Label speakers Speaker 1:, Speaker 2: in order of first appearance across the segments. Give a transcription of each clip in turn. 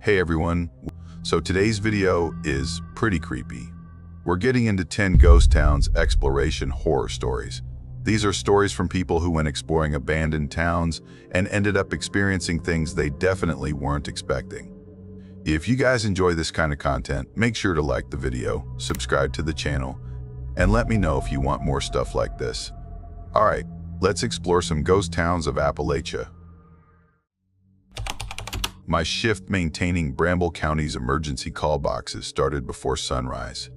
Speaker 1: Hey everyone, so today's video is pretty creepy. We're getting into 10 ghost towns exploration horror stories. These are stories from people who went exploring abandoned towns and ended up experiencing things they definitely weren't expecting. If you guys enjoy this kind of content, make sure to like the video, subscribe to the channel, and let me know if you want more stuff like this. Alright, let's explore some ghost towns of Appalachia. My shift maintaining Bramble County's emergency call boxes started before sunrise.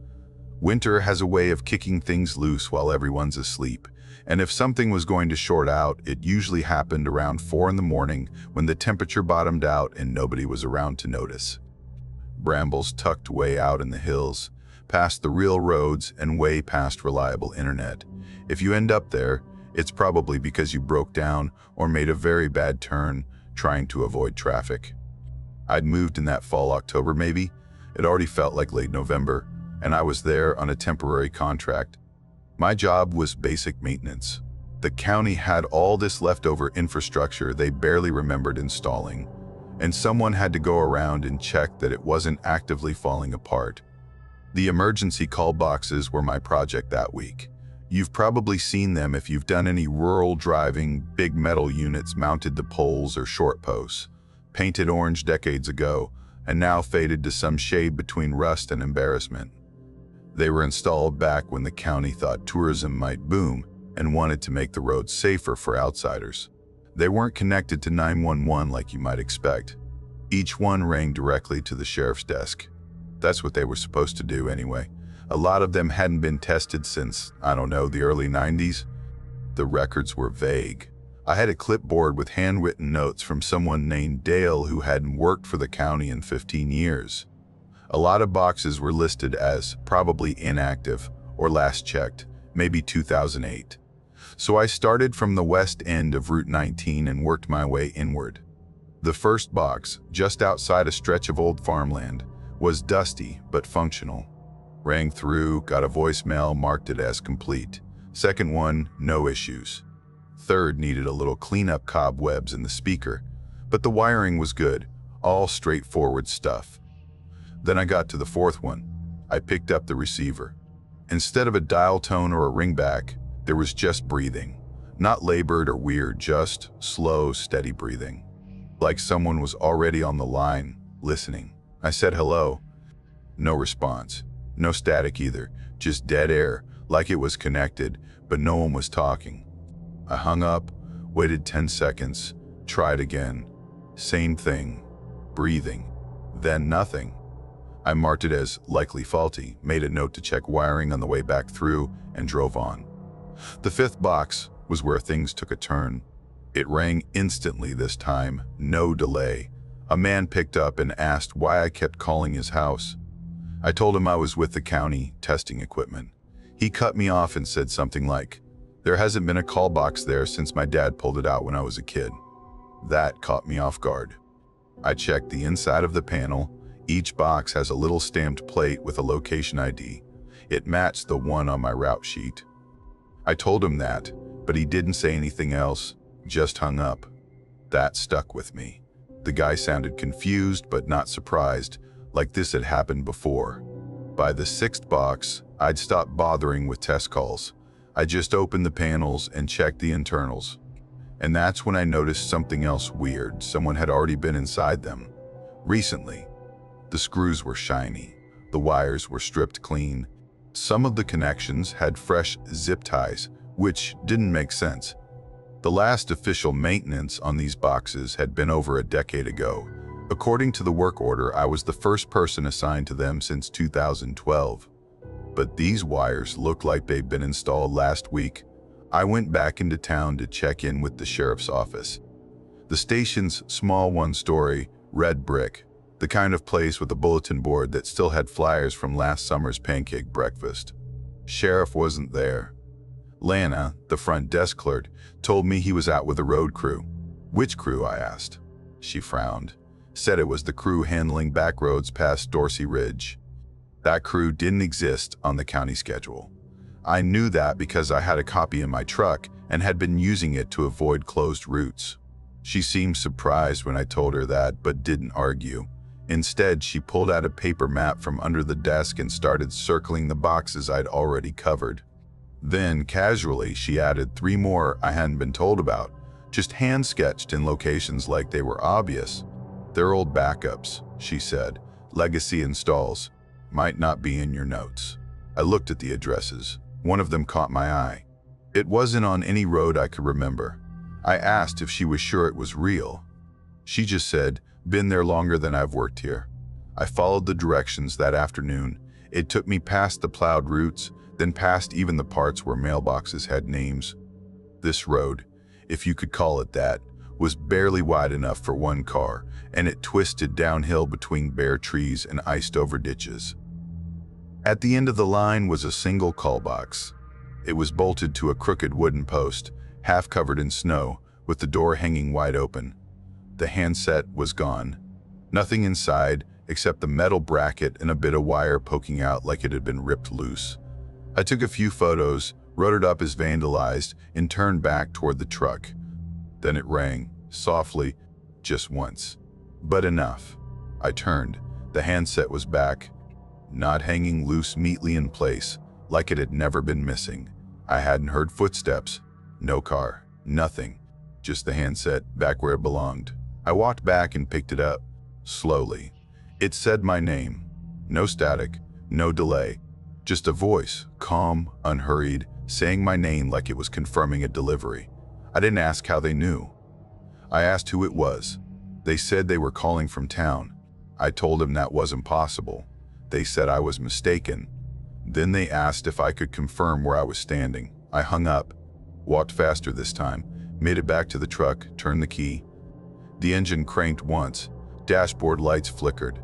Speaker 1: Winter has a way of kicking things loose while everyone's asleep, and if something was going to short out, it usually happened around 4 in the morning when the temperature bottomed out and nobody was around to notice. Brambles tucked way out in the hills, past the real roads and way past reliable internet. If you end up there, it's probably because you broke down or made a very bad turn trying to avoid traffic. I'd moved in that fall October maybe. It already felt like late November, and I was there on a temporary contract. My job was basic maintenance. The county had all this leftover infrastructure they barely remembered installing, and someone had to go around and check that it wasn't actively falling apart. The emergency call boxes were my project that week. You've probably seen them if you've done any rural driving, big metal units mounted to poles or short posts, painted orange decades ago, and now faded to some shade between rust and embarrassment. They were installed back when the county thought tourism might boom and wanted to make the roads safer for outsiders. They weren't connected to 911 like you might expect. Each one rang directly to the sheriff's desk. That's what they were supposed to do anyway. A lot of them hadn't been tested since, I don't know, the early 90s. The records were vague. I had a clipboard with handwritten notes from someone named Dale who hadn't worked for the county in 15 years. A lot of boxes were listed as probably inactive or last checked, maybe 2008. So I started from the west end of Route 19 and worked my way inward. The first box, just outside a stretch of old farmland, was dusty but functional. Rang through, got a voicemail, marked it as complete. Second one, no issues. Third needed a little cleanup, cobwebs in the speaker, but the wiring was good, all straightforward stuff. Then I got to the fourth one. I picked up the receiver. Instead of a dial tone or a ringback, there was just breathing. Not labored or weird, just slow, steady breathing. Like someone was already on the line, listening. I said hello. No response. No static either, just dead air, like it was connected, but no one was talking. I hung up, waited 10 seconds, tried again. Same thing, breathing, then nothing. I marked it as likely faulty, made a note to check wiring on the way back through, and drove on. The fifth box was where things took a turn. It rang instantly this time, no delay. A man picked up and asked why I kept calling his house. I told him I was with the county, testing equipment. He cut me off and said something like, "There hasn't been a call box there since my dad pulled it out when I was a kid." That caught me off guard. I checked the inside of the panel. Each box has a little stamped plate with a location ID. It matched the one on my route sheet. I told him that, but he didn't say anything else, just hung up. That stuck with me. The guy sounded confused but not surprised, like this had happened before. By the sixth box, I'd stopped bothering with test calls. I just opened the panels and checked the internals. And that's when I noticed something else weird. Someone had already been inside them. Recently. The screws were shiny. The wires were stripped clean. Some of the connections had fresh zip ties, which didn't make sense. The last official maintenance on these boxes had been over a decade ago. According to the work order, I was the first person assigned to them since 2012. But these wires looked like they'd been installed last week. I went back into town to check in with the sheriff's office. The station's small one-story, red brick, the kind of place with a bulletin board that still had flyers from last summer's pancake breakfast. Sheriff wasn't there. Lana, the front desk clerk, told me he was out with a road crew. Which crew, I asked. She frowned. Said it was the crew handling back roads past Dorsey Ridge. That crew didn't exist on the county schedule. I knew that because I had a copy in my truck and had been using it to avoid closed routes. She seemed surprised when I told her that, but didn't argue. Instead, she pulled out a paper map from under the desk and started circling the boxes I'd already covered. Then, casually, she added 3 more I hadn't been told about, just hand-sketched in locations like they were obvious. "They're old backups," she said. "Legacy installs. Might not be in your notes." I looked at the addresses. One of them caught my eye. It wasn't on any road I could remember. I asked if she was sure it was real. She just said, "Been there longer than I've worked here." I followed the directions that afternoon. It took me past the plowed routes, then past even the parts where mailboxes had names. This road, if you could call it that, was barely wide enough for one car, and it twisted downhill between bare trees and iced-over ditches. At the end of the line was a single call box. It was bolted to a crooked wooden post, half covered in snow, with the door hanging wide open. The handset was gone. Nothing inside except the metal bracket and a bit of wire poking out like it had been ripped loose. I took a few photos, wrote it up as vandalized, and turned back toward the truck. Then it rang, softly, just once. But enough. I turned. The handset was back, not hanging loose neatly in place, like it had never been missing. I hadn't heard footsteps. No car. Nothing. Just the handset back where it belonged. I walked back and picked it up, slowly. It said my name. No static, no delay. Just a voice, calm, unhurried, saying my name like it was confirming a delivery. I didn't ask how they knew. I asked who it was. They said they were calling from town. I told them that wasn't possible. They said I was mistaken. Then they asked if I could confirm where I was standing. I hung up, walked faster this time, made it back to the truck, turned the key. The engine cranked once. Dashboard lights flickered.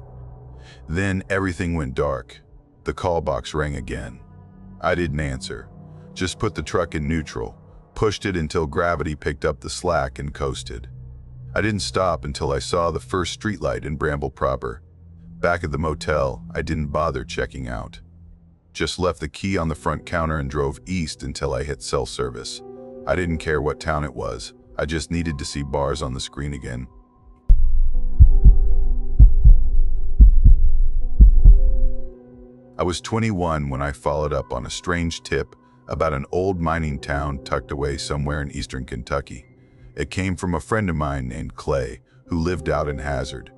Speaker 1: Then everything went dark. The call box rang again. I didn't answer. Just put the truck in neutral, pushed it until gravity picked up the slack and coasted. I didn't stop until I saw the first streetlight in Bramble proper. Back at the motel, I didn't bother checking out. Just left the key on the front counter and drove east until I hit cell service. I didn't care what town it was. I just needed to see bars on the screen again. I was 21 when I followed up on a strange tip about an old mining town tucked away somewhere in eastern Kentucky. It came from a friend of mine named Clay, who lived out in Hazard.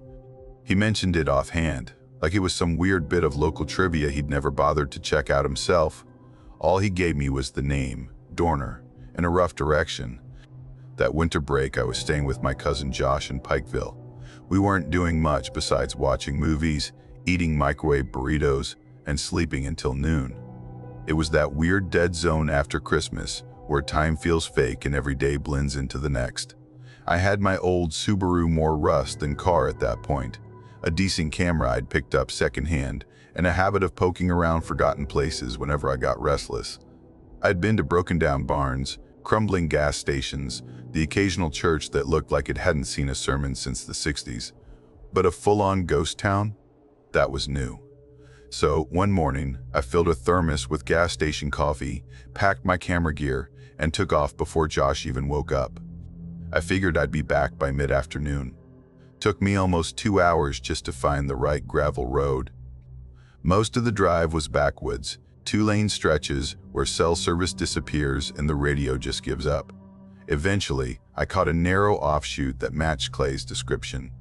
Speaker 1: He mentioned it offhand, like it was some weird bit of local trivia he'd never bothered to check out himself. All he gave me was the name, Dorner, and a rough direction. That winter break, I was staying with my cousin Josh in Pikeville. We weren't doing much besides watching movies, eating microwave burritos, and sleeping until noon. It was that weird dead zone after Christmas, where time feels fake and every day blends into the next. I had my old Subaru more rust than car at that point, a decent camera I'd picked up secondhand, and a habit of poking around forgotten places whenever I got restless. I'd been to broken down barns, crumbling gas stations, the occasional church that looked like it hadn't seen a sermon since the 60s. But a full-on ghost town? That was new. So, one morning, I filled a thermos with gas station coffee, packed my camera gear, and took off before Josh even woke up. I figured I'd be back by mid-afternoon. Took me almost 2 hours just to find the right gravel road. Most of the drive was backwoods, 2-lane stretches where cell service disappears and the radio just gives up. Eventually, I caught a narrow offshoot that matched Clay's description.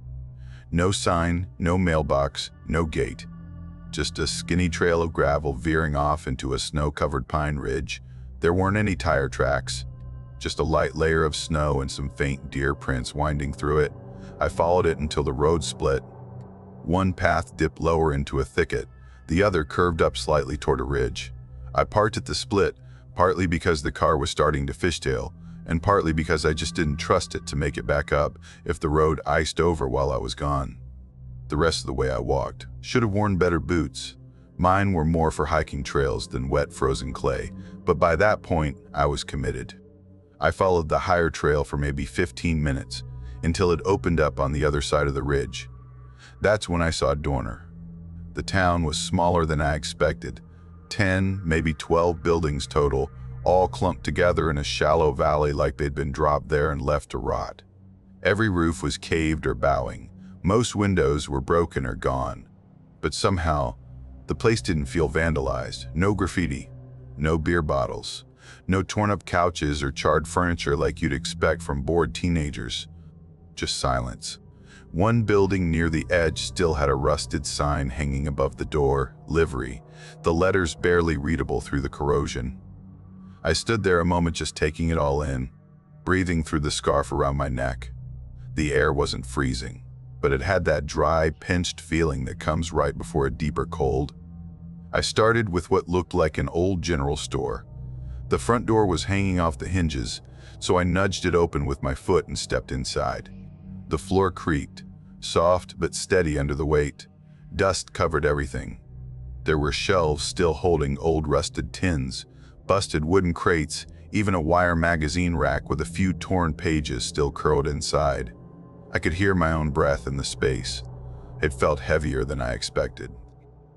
Speaker 1: No sign, no mailbox, no gate. Just a skinny trail of gravel veering off into a snow-covered pine ridge. There weren't any tire tracks, just a light layer of snow and some faint deer prints winding through it. I followed it until the road split. One path dipped lower into a thicket, the other curved up slightly toward a ridge. I parked at the split, partly because the car was starting to fishtail, and partly because I just didn't trust it to make it back up if the road iced over while I was gone. The rest of the way I walked. Should have worn better boots. Mine were more for hiking trails than wet, frozen clay, but by that point, I was committed. I followed the higher trail for maybe 15 minutes, until it opened up on the other side of the ridge. That's when I saw Dorner. The town was smaller than I expected. 10, maybe 12 buildings total, all clumped together in a shallow valley like they'd been dropped there and left to rot. Every roof was caved or bowing. Most windows were broken or gone, but somehow the place didn't feel vandalized. No graffiti, no beer bottles, no torn-up couches or charred furniture like you'd expect from bored teenagers. Just silence. One building near the edge still had a rusted sign hanging above the door, livery, the letters barely readable through the corrosion. I stood there a moment just taking it all in, breathing through the scarf around my neck. The air wasn't freezing, but it had that dry, pinched feeling that comes right before a deeper cold. I started with what looked like an old general store. The front door was hanging off the hinges, so I nudged it open with my foot and stepped inside. The floor creaked, soft but steady under the weight. Dust covered everything. There were shelves still holding old rusted tins, busted wooden crates, even a wire magazine rack with a few torn pages still curled inside. I could hear my own breath in the space. It felt heavier than I expected.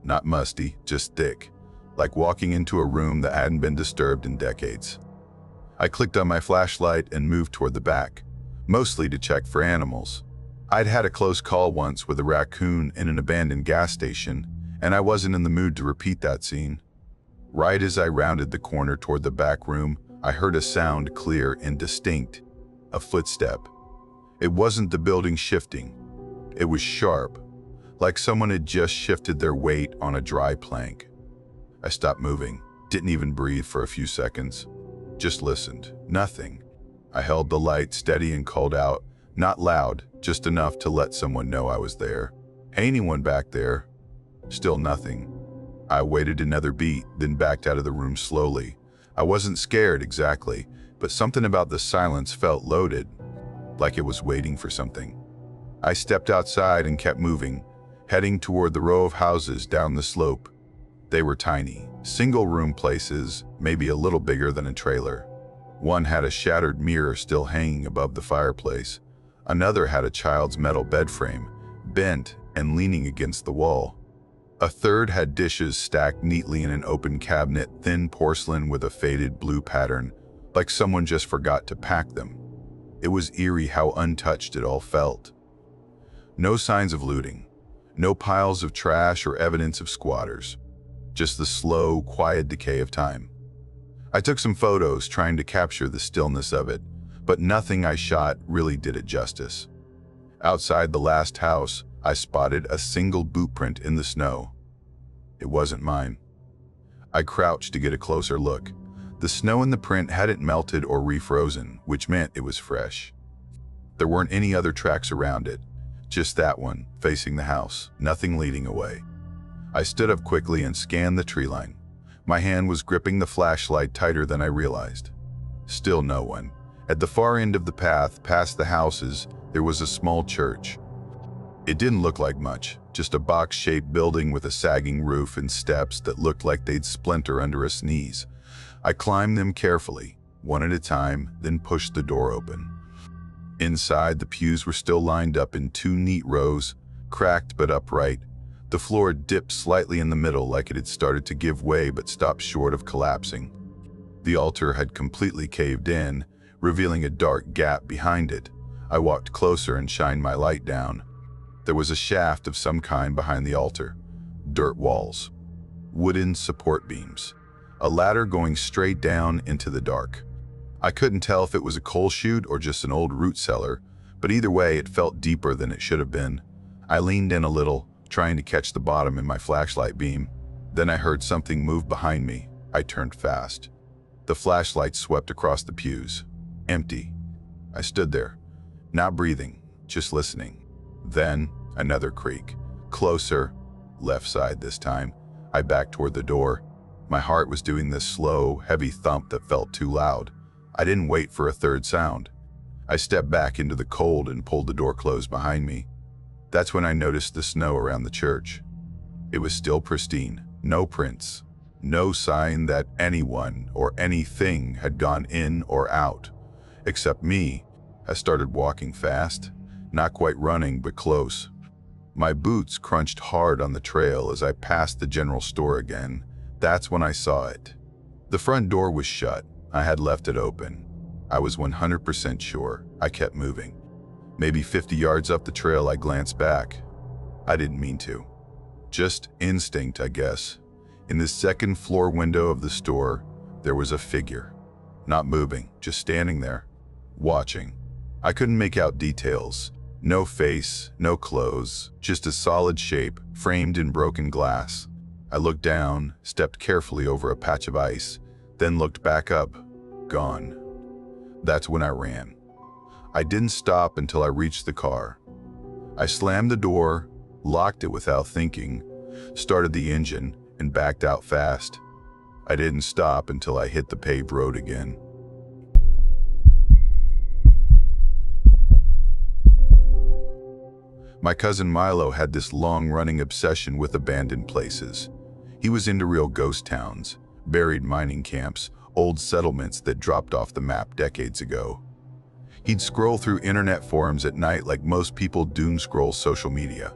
Speaker 1: Not musty, just thick, like walking into a room that hadn't been disturbed in decades. I clicked on my flashlight and moved toward the back, mostly to check for animals. I'd had a close call once with a raccoon in an abandoned gas station, and I wasn't in the mood to repeat that scene. Right as I rounded the corner toward the back room, I heard a sound clear and distinct, a footstep. It wasn't the building shifting. It was sharp, like someone had just shifted their weight on a dry plank. I stopped moving, didn't even breathe for a few seconds. Just listened. Nothing. I held the light steady and called out, not loud, just enough to let someone know I was there. Anyone back there? Still nothing. I waited another beat, then backed out of the room slowly. I wasn't scared exactly, but something about the silence felt loaded, like it was waiting for something. I stepped outside and kept moving, heading toward the row of houses down the slope. They were tiny, single-room places, maybe a little bigger than a trailer. One had a shattered mirror still hanging above the fireplace. Another had a child's metal bed frame, bent and leaning against the wall. A third had dishes stacked neatly in an open cabinet, thin porcelain with a faded blue pattern, like someone just forgot to pack them. It was eerie how untouched it all felt. No signs of looting, no piles of trash or evidence of squatters, just the slow, quiet decay of time. I took some photos trying to capture the stillness of it, but nothing I shot really did it justice. Outside the last house, I spotted a single boot print in the snow. It wasn't mine. I crouched to get a closer look. The snow in the print hadn't melted or refrozen, which meant it was fresh. There weren't any other tracks around it, just that one, facing the house, nothing leading away. I stood up quickly and scanned the tree line. My hand was gripping the flashlight tighter than I realized. Still no one. At the far end of the path, past the houses, there was a small church. It didn't look like much, just a box-shaped building with a sagging roof and steps that looked like they'd splinter under a sneeze. I climbed them carefully, one at a time, then pushed the door open. Inside, the pews were still lined up in two neat rows, cracked but upright. The floor dipped slightly in the middle like it had started to give way but stopped short of collapsing. The altar had completely caved in, revealing a dark gap behind it. I walked closer and shined my light down. There was a shaft of some kind behind the altar, dirt walls, wooden support beams, a ladder going straight down into the dark. I couldn't tell if it was a coal chute or just an old root cellar, but either way it felt deeper than it should have been. I leaned in a little, trying to catch the bottom in my flashlight beam. Then I heard something move behind me. I turned fast. The flashlight swept across the pews. Empty. I stood there, not breathing, just listening. Then, another creak. Closer, left side this time. I backed toward the door. My heart was doing this slow, heavy thump that felt too loud. I didn't wait for a third sound. I stepped back into the cold and pulled the door closed behind me. That's when I noticed the snow around the church. It was still pristine, no prints, no sign that anyone or anything had gone in or out. Except me. I started walking fast, not quite running but close. My boots crunched hard on the trail as I passed the general store again. That's when I saw it. The front door was shut. I had left it open. I was 100% sure. I kept moving. Maybe 50 yards up the trail, I glanced back. I didn't mean to. Just instinct, I guess. In the second floor window of the store, there was a figure. Not moving, just standing there, watching. I couldn't make out details. No face, no clothes, just a solid shape framed in broken glass. I looked down, stepped carefully over a patch of ice, then looked back up. Gone. That's when I ran. I didn't stop until I reached the car. I slammed the door, locked it without thinking, started the engine, and backed out fast. I didn't stop until I hit the paved road again. My cousin Milo had this long-running obsession with abandoned places. He was into real ghost towns, buried mining camps, old settlements that dropped off the map decades ago. He'd scroll through internet forums at night like most people doom-scroll social media.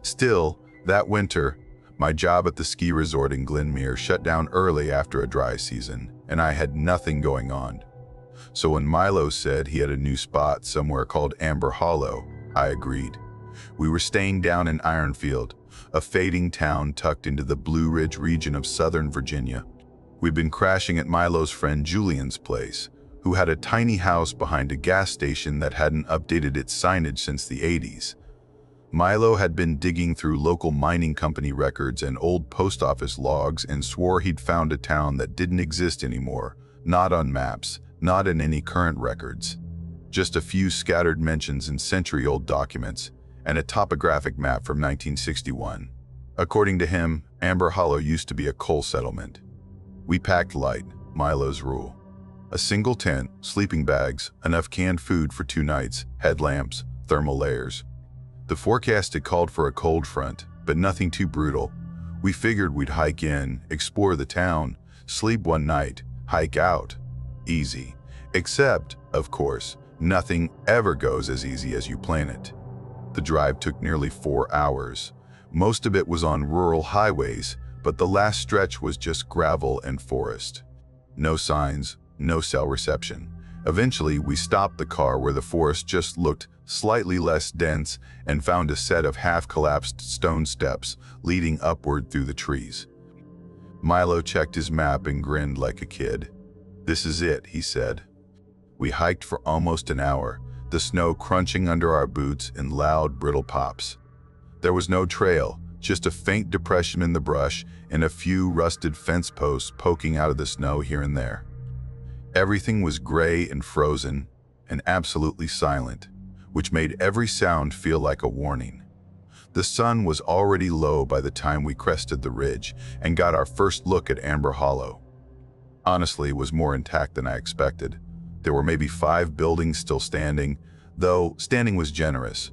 Speaker 1: Still, that winter, my job at the ski resort in Glenmere shut down early after a dry season, and I had nothing going on. So when Milo said he had a new spot somewhere called Amber Hollow, I agreed. We were staying down in Ironfield, a fading town tucked into the Blue Ridge region of Southern Virginia. We'd been crashing at Milo's friend Julian's place, who had a tiny house behind a gas station that hadn't updated its signage since the 80s. Milo had been digging through local mining company records and old post office logs and swore he'd found a town that didn't exist anymore, not on maps, not in any current records. Just a few scattered mentions in century-old documents, and a topographic map from 1961. According to him, Amber Hollow used to be a coal settlement. We packed light, Milo's rule. A single tent, sleeping bags, enough canned food for 2 nights, headlamps, thermal layers. The forecast had called for a cold front, but nothing too brutal. We figured we'd hike in, explore the town, sleep one night, hike out. Easy. Except, of course, nothing ever goes as easy as you plan it. The drive took nearly 4 hours. Most of it was on rural highways, but the last stretch was just gravel and forest. No signs, no cell reception. Eventually, we stopped the car where the forest just looked slightly less dense and found a set of half-collapsed stone steps leading upward through the trees. Milo checked his map and grinned like a kid. "This is it," he said. We hiked for almost an hour, the snow crunching under our boots in loud, brittle pops. There was no trail, just a faint depression in the brush and a few rusted fence posts poking out of the snow here and there. Everything was gray and frozen and absolutely silent, which made every sound feel like a warning. The sun was already low by the time we crested the ridge and got our first look at Amber Hollow. Honestly, it was more intact than I expected. There were maybe 5 buildings still standing, though standing was generous.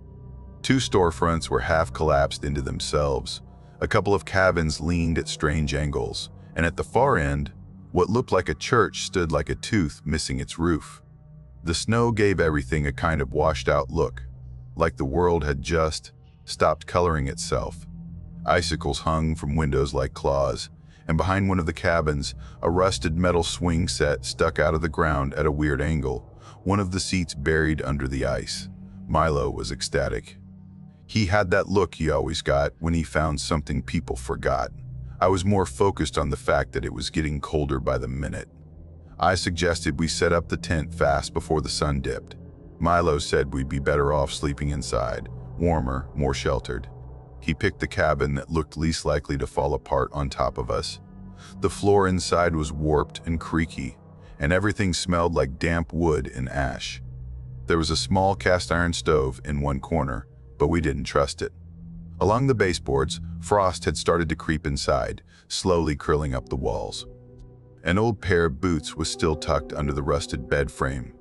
Speaker 1: 2 storefronts were half collapsed into themselves. A couple of cabins leaned at strange angles, and at the far end, what looked like a church stood like a tooth missing its roof. The snow gave everything a kind of washed-out look, like the world had just stopped coloring itself. Icicles hung from windows like claws, and behind one of the cabins, a rusted metal swing set stuck out of the ground at a weird angle, one of the seats buried under the ice. Milo was ecstatic. He had that look he always got when he found something people forgot. I was more focused on the fact that it was getting colder by the minute. I suggested we set up the tent fast before the sun dipped. Milo said we'd be better off sleeping inside, warmer, more sheltered. He picked the cabin that looked least likely to fall apart on top of us. The floor inside was warped and creaky, and everything smelled like damp wood and ash. There was a small cast iron stove in one corner, but we didn't trust it. Along the baseboards, frost had started to creep inside, slowly curling up the walls. An old pair of boots was still tucked under the rusted bed frame.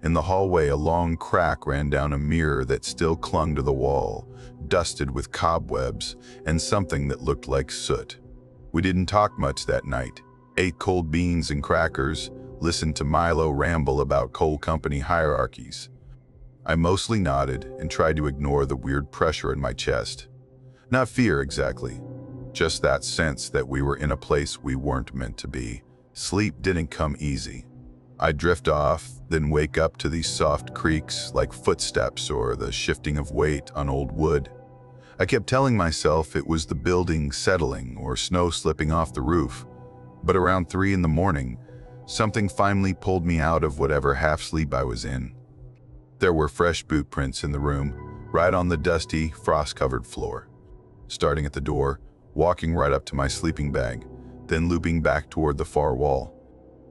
Speaker 1: In the hallway, a long crack ran down a mirror that still clung to the wall, dusted with cobwebs and something that looked like soot. We didn't talk much that night, ate cold beans and crackers, listened to Milo ramble about coal company hierarchies. I mostly nodded and tried to ignore the weird pressure in my chest. Not fear exactly, just that sense that we were in a place we weren't meant to be. Sleep didn't come easy. I'd drift off, then wake up to these soft creaks like footsteps or the shifting of weight on old wood. I kept telling myself it was the building settling or snow slipping off the roof. But around 3 in the morning, something finally pulled me out of whatever half-sleep I was in. There were fresh boot prints in the room, right on the dusty, frost-covered floor. Starting at the door, walking right up to my sleeping bag, then looping back toward the far wall.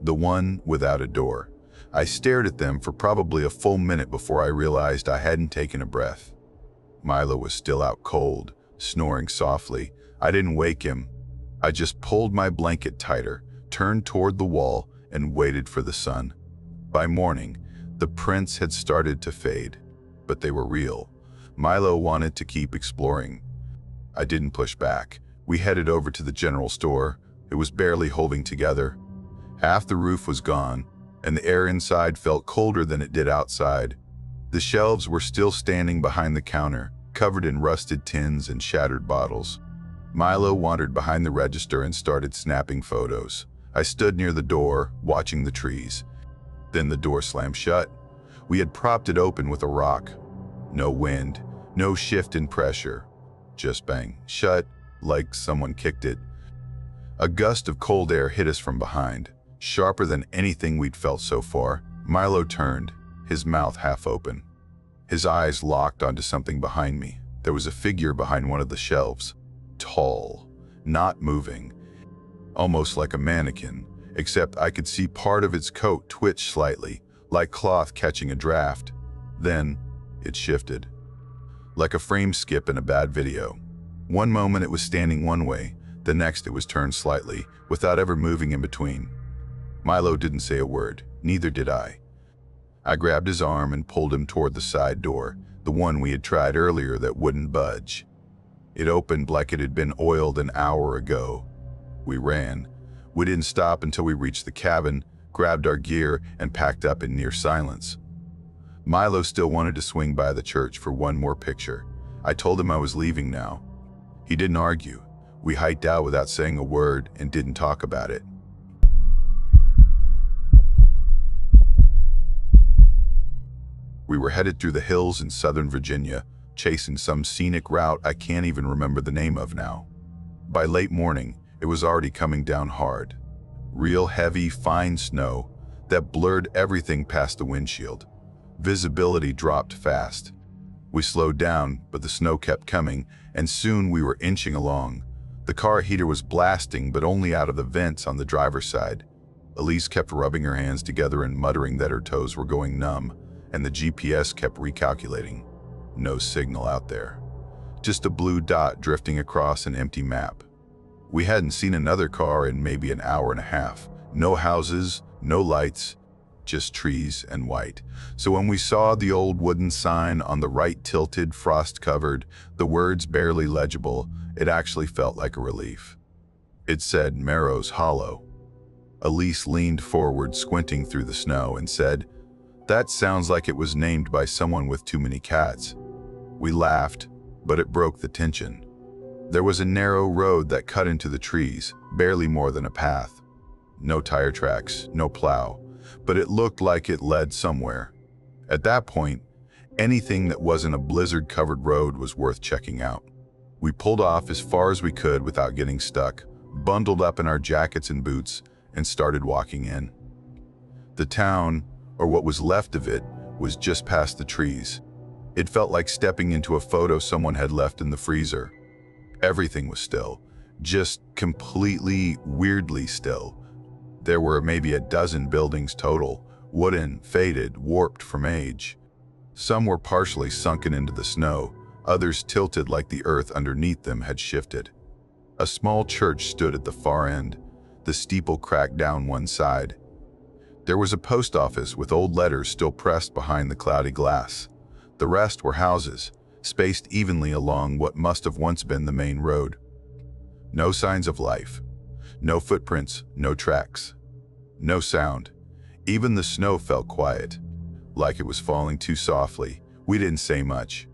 Speaker 1: The one without a door. I stared at them for probably a full minute before I realized I hadn't taken a breath. Milo was still out cold, snoring softly. I didn't wake him. I just pulled my blanket tighter, turned toward the wall, and waited for the sun. By morning, the prints had started to fade, but they were real. Milo wanted to keep exploring. I didn't push back. We headed over to the general store. It was barely holding together. Half the roof was gone, and the air inside felt colder than it did outside. The shelves were still standing behind the counter, covered in rusted tins and shattered bottles. Milo wandered behind the register and started snapping photos. I stood near the door, watching the trees. Then the door slammed shut. We had propped it open with a rock. No wind, no shift in pressure. Just bang, shut, like someone kicked it. A gust of cold air hit us from behind, sharper than anything we'd felt so far. Milo turned, his mouth half open. His eyes locked onto something behind me. There was a figure behind one of the shelves. Tall, not moving, almost like a mannequin, except I could see part of its coat twitch slightly, like cloth catching a draft. Then it shifted, like a frame skip in a bad video. One moment it was standing one way, the next it was turned slightly, without ever moving in between. Milo didn't say a word, neither did I. I grabbed his arm and pulled him toward the side door, the one we had tried earlier that wouldn't budge. It opened like it had been oiled an hour ago. We ran. We didn't stop until we reached the cabin, grabbed our gear, and packed up in near silence. Milo still wanted to swing by the church for one more picture. I told him I was leaving now. He didn't argue. We hiked out without saying a word and didn't talk about it. We were headed through the hills in southern Virginia, chasing some scenic route I can't even remember the name of now. By late morning, it was already coming down hard. Real heavy, fine snow that blurred everything past the windshield. Visibility dropped fast. We slowed down, but the snow kept coming, and soon we were inching along. The car heater was blasting, but only out of the vents on the driver's side. Elise kept rubbing her hands together and muttering that her toes were going numb, and the GPS kept recalculating. No signal out there. Just a blue dot drifting across an empty map. We hadn't seen another car in maybe an hour and a half. No houses, no lights, just trees and white. So when we saw the old wooden sign on the right tilted, frost-covered, the words barely legible, it actually felt like a relief. It said Merrow's Hollow. Elise leaned forward, squinting through the snow, and said, "That sounds like it was named by someone with too many cats." We laughed, but it broke the tension. There was a narrow road that cut into the trees, barely more than a path. No tire tracks, no plow, but it looked like it led somewhere. At that point, anything that wasn't a blizzard-covered road was worth checking out. We pulled off as far as we could without getting stuck, bundled up in our jackets and boots, and started walking in. The town, or what was left of it, was just past the trees. It felt like stepping into a photo someone had left in the freezer. Everything was still, just completely, weirdly still. There were maybe a dozen buildings total, wooden, faded, warped from age. Some were partially sunken into the snow, others tilted like the earth underneath them had shifted. A small church stood at the far end, the steeple cracked down one side. There was a post office with old letters still pressed behind the cloudy glass. The rest were houses, spaced evenly along what must have once been the main road. No signs of life. No footprints, no tracks. No sound. Even the snow felt quiet, like it was falling too softly. We didn't say much.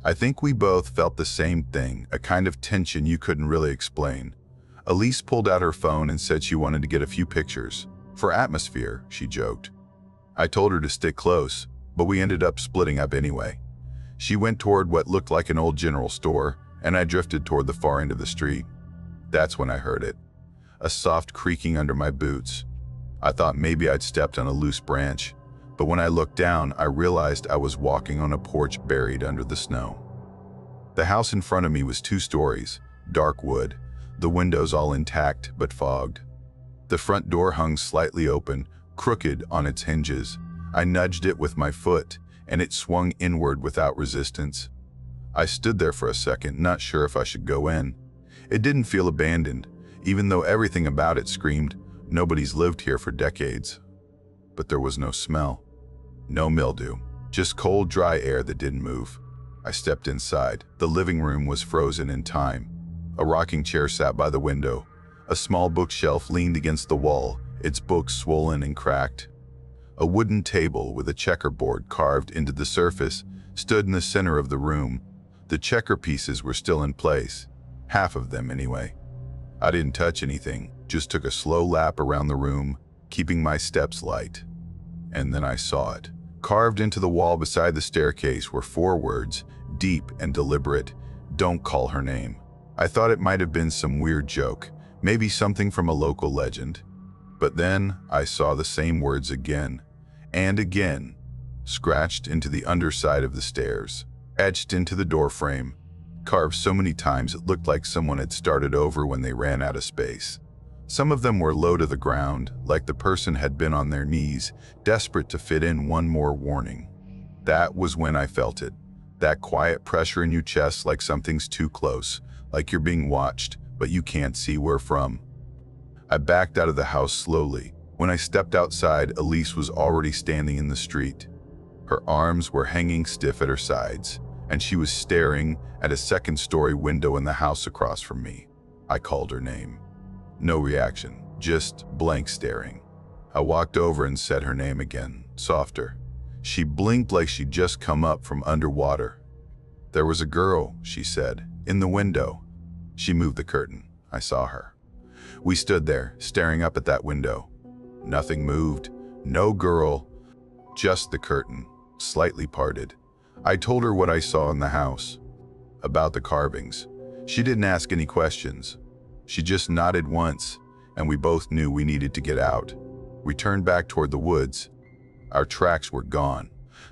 Speaker 1: I think we both felt the same thing, a kind of tension you couldn't really explain. Elise pulled out her phone and said she wanted to get a few pictures. For atmosphere, she joked. I told her to stick close, but we ended up splitting up anyway. She went toward what looked like an old general store, and I drifted toward the far end of the street. That's when I heard it. A soft creaking under my boots. I thought maybe I'd stepped on a loose branch, but when I looked down, I realized I was walking on a porch buried under the snow. The house in front of me was 2 stories, dark wood, the windows all intact but fogged. The front door hung slightly open, crooked on its hinges. I nudged it with my foot, and it swung inward without resistance. I stood there for a second, not sure if I should go in. It didn't feel abandoned, even though everything about it screamed, nobody's lived here for decades. But there was no smell. No mildew, just cold, dry air that didn't move. I stepped inside. The living room was frozen in time. A rocking chair sat by the window. A small bookshelf leaned against the wall, its books swollen and cracked. A wooden table with a checkerboard carved into the surface stood in the center of the room. The checker pieces were still in place, half of them anyway. I didn't touch anything, just took a slow lap around the room, keeping my steps light. And then I saw it. Carved into the wall beside the staircase were 4 words, deep and deliberate: "Don't call her name." I thought it might have been some weird joke, maybe something from a local legend. But then I saw the same words again and again, scratched into the underside of the stairs, etched into the doorframe, carved so many times it looked like someone had started over when they ran out of space. Some of them were low to the ground, like the person had been on their knees, desperate to fit in one more warning. That was when I felt it. That quiet pressure in your chest, like something's too close, like you're being watched, but you can't see where from. I backed out of the house slowly. When I stepped outside, Elise was already standing in the street. Her arms were hanging stiff at her sides, and she was staring at a 2nd-story window in the house across from me. I called her name. No reaction, just blank staring. I walked over and said her name again, softer. She blinked like she'd just come up from underwater. "There was a girl," she said, "in the window." She moved the curtain. I saw her. We stood there, staring up at that window. Nothing moved. No girl. Just the curtain, slightly parted. I told her what I saw in the house. About the carvings. She didn't ask any questions. She just nodded once, and we both knew we needed to get out. We turned back toward the woods. Our tracks were gone.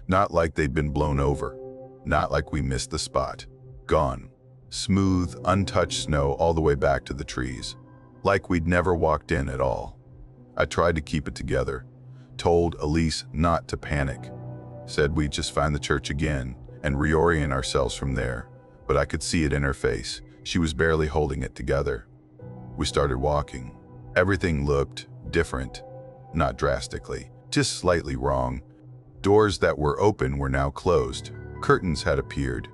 Speaker 1: Not like they'd been blown over. Not like we missed the spot. Gone. Smooth, untouched snow all the way back to the trees. Like we'd never walked in at all. I tried to keep it together. Told Elise not to panic. Said we'd just find the church again and reorient ourselves from there. But I could see it in her face. She was barely holding it together. We started walking. Everything looked different. Not drastically, just slightly wrong. Doors that were open were now closed. Curtains had appeared.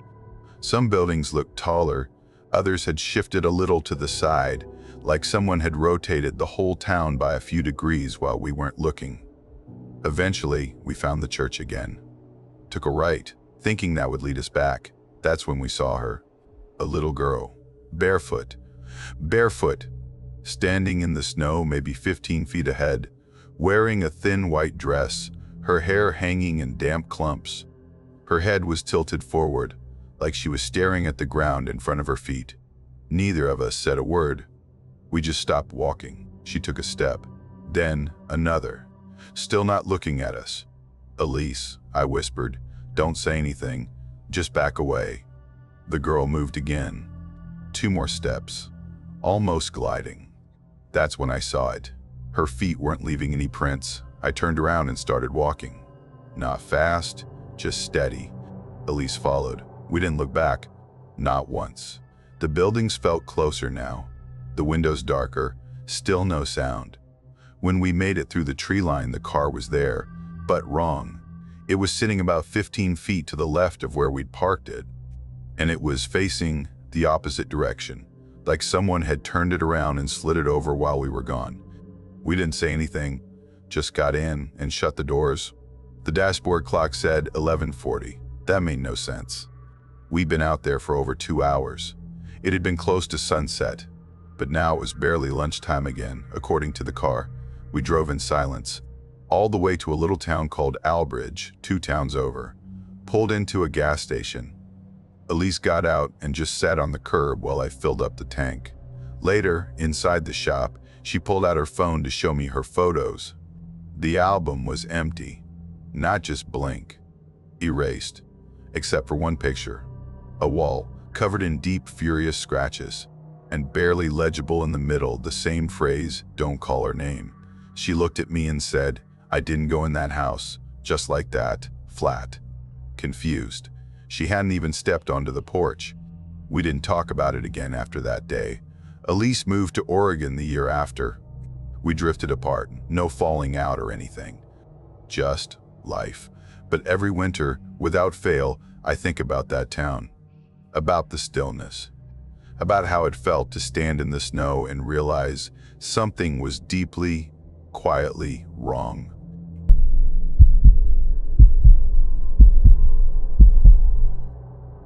Speaker 1: Some buildings looked taller. Others had shifted a little to the side, like someone had rotated the whole town by a few degrees while we weren't looking. Eventually, we found the church again. Took a right, thinking that would lead us back. That's when we saw her. A little girl. Barefoot, standing in the snow maybe 15 feet ahead, wearing a thin white dress, her hair hanging in damp clumps. Her head was tilted forward, like she was staring at the ground in front of her feet. Neither of us said a word. We just stopped walking. She took a step, then another, still not looking at us. "Elise," I whispered, "don't say anything, just back away." The girl moved again. 2 more steps, almost gliding. That's when I saw it. Her feet weren't leaving any prints. I turned around and started walking. Not fast, just steady. Elise followed. We didn't look back. Not once. The buildings felt closer now. The windows darker, still no sound. When we made it through the tree line, the car was there, but wrong. It was sitting about 15 feet to the left of where we'd parked it, and it was facing the opposite direction, like someone had turned it around and slid it over while we were gone. We didn't say anything, just got in and shut the doors. The dashboard clock said 11:40. That made no sense. We'd been out there for over 2 hours. It had been close to sunset, but now it was barely lunchtime again, according to the car. We drove in silence. all the way to a little town called Albridge, 2 towns over. Pulled into a gas station. Elise got out and just sat on the curb while I filled up the tank. Later, inside the shop, she pulled out her phone to show me her photos. The album was empty. Not just blank. Erased. Except for one picture. A wall, covered in deep, furious scratches. And barely legible in the middle, the same phrase, "Don't call her name." She looked at me and said, "I didn't go in that house." Just like that. Flat. Confused. She hadn't even stepped onto the porch. We didn't talk about it again after that day. Elise moved to Oregon the year after. We drifted apart, no falling out or anything. Just life. But every winter, without fail, I think about that town. About the stillness. About how it felt to stand in the snow and realize something was deeply, quietly wrong.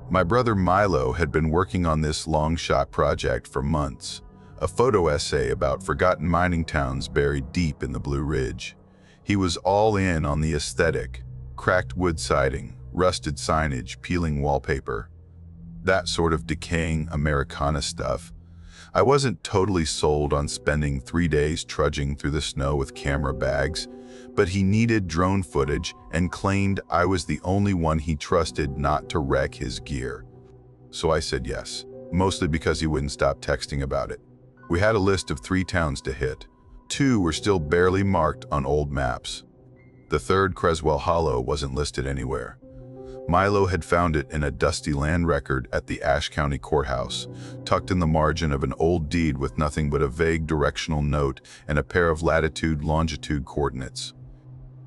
Speaker 1: My brother Milo had been working on this long-shot project for months, a photo essay about forgotten mining towns buried deep in the Blue Ridge. He was all in on the aesthetic, cracked wood siding, rusted signage, peeling wallpaper, that sort of decaying Americana stuff. I wasn't totally sold on spending 3 days trudging through the snow with camera bags, but he needed drone footage and claimed I was the only one he trusted not to wreck his gear. So I said yes, mostly because he wouldn't stop texting about it. We had a list of 3 towns to hit. 2 were still barely marked on old maps. The third, Creswell Hollow, wasn't listed anywhere. Milo had found it in a dusty land record at the Ashe County Courthouse, tucked in the margin of an old deed with nothing but a vague directional note and a pair of latitude-longitude coordinates.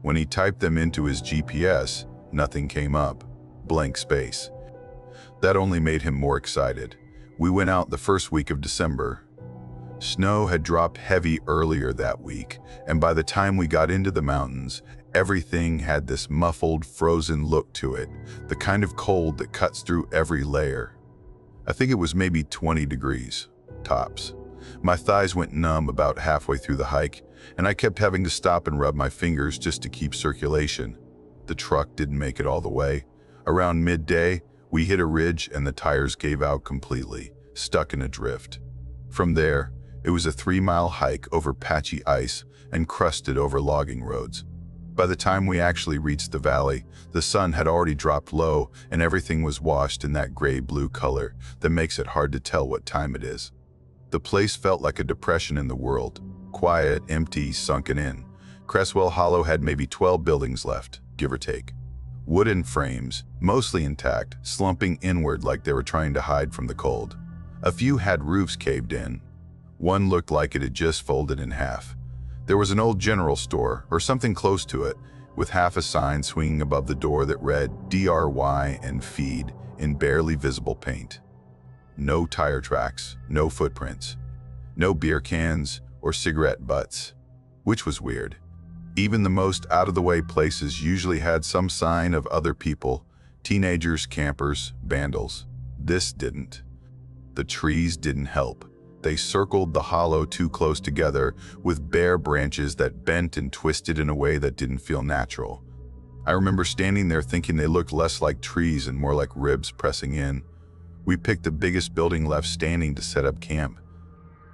Speaker 1: When he typed them into his GPS, nothing came up. Blank space. That only made him more excited. We went out the first week of December. Snow had dropped heavy earlier that week, and by the time we got into the mountains, everything had this muffled, frozen look to it, the kind of cold that cuts through every layer. I think it was maybe 20 degrees, tops. My thighs went numb about halfway through the hike, and I kept having to stop and rub my fingers just to keep circulation. The truck didn't make it all the way. Around midday, we hit a ridge and the tires gave out completely, stuck in a drift. From there, it was a 3-mile hike over patchy ice and crusted over logging roads. By the time we actually reached the valley, the sun had already dropped low and everything was washed in that gray-blue color that makes it hard to tell what time it is. The place felt like a depression in the world, quiet, empty, sunken in. Creswell Hollow had maybe 12 buildings left, give or take. Wooden frames, mostly intact, slumping inward like they were trying to hide from the cold. A few had roofs caved in. One looked like it had just folded in half. There was an old general store, or something close to it, with half a sign swinging above the door that read DRY and Feed in barely visible paint. No tire tracks, no footprints, no beer cans or cigarette butts, which was weird. Even the most out-of-the-way places usually had some sign of other people, teenagers, campers, vandals. This didn't. The trees didn't help. They circled the hollow too close together with bare branches that bent and twisted in a way that didn't feel natural. I remember standing there thinking they looked less like trees and more like ribs pressing in. We picked the biggest building left standing to set up camp.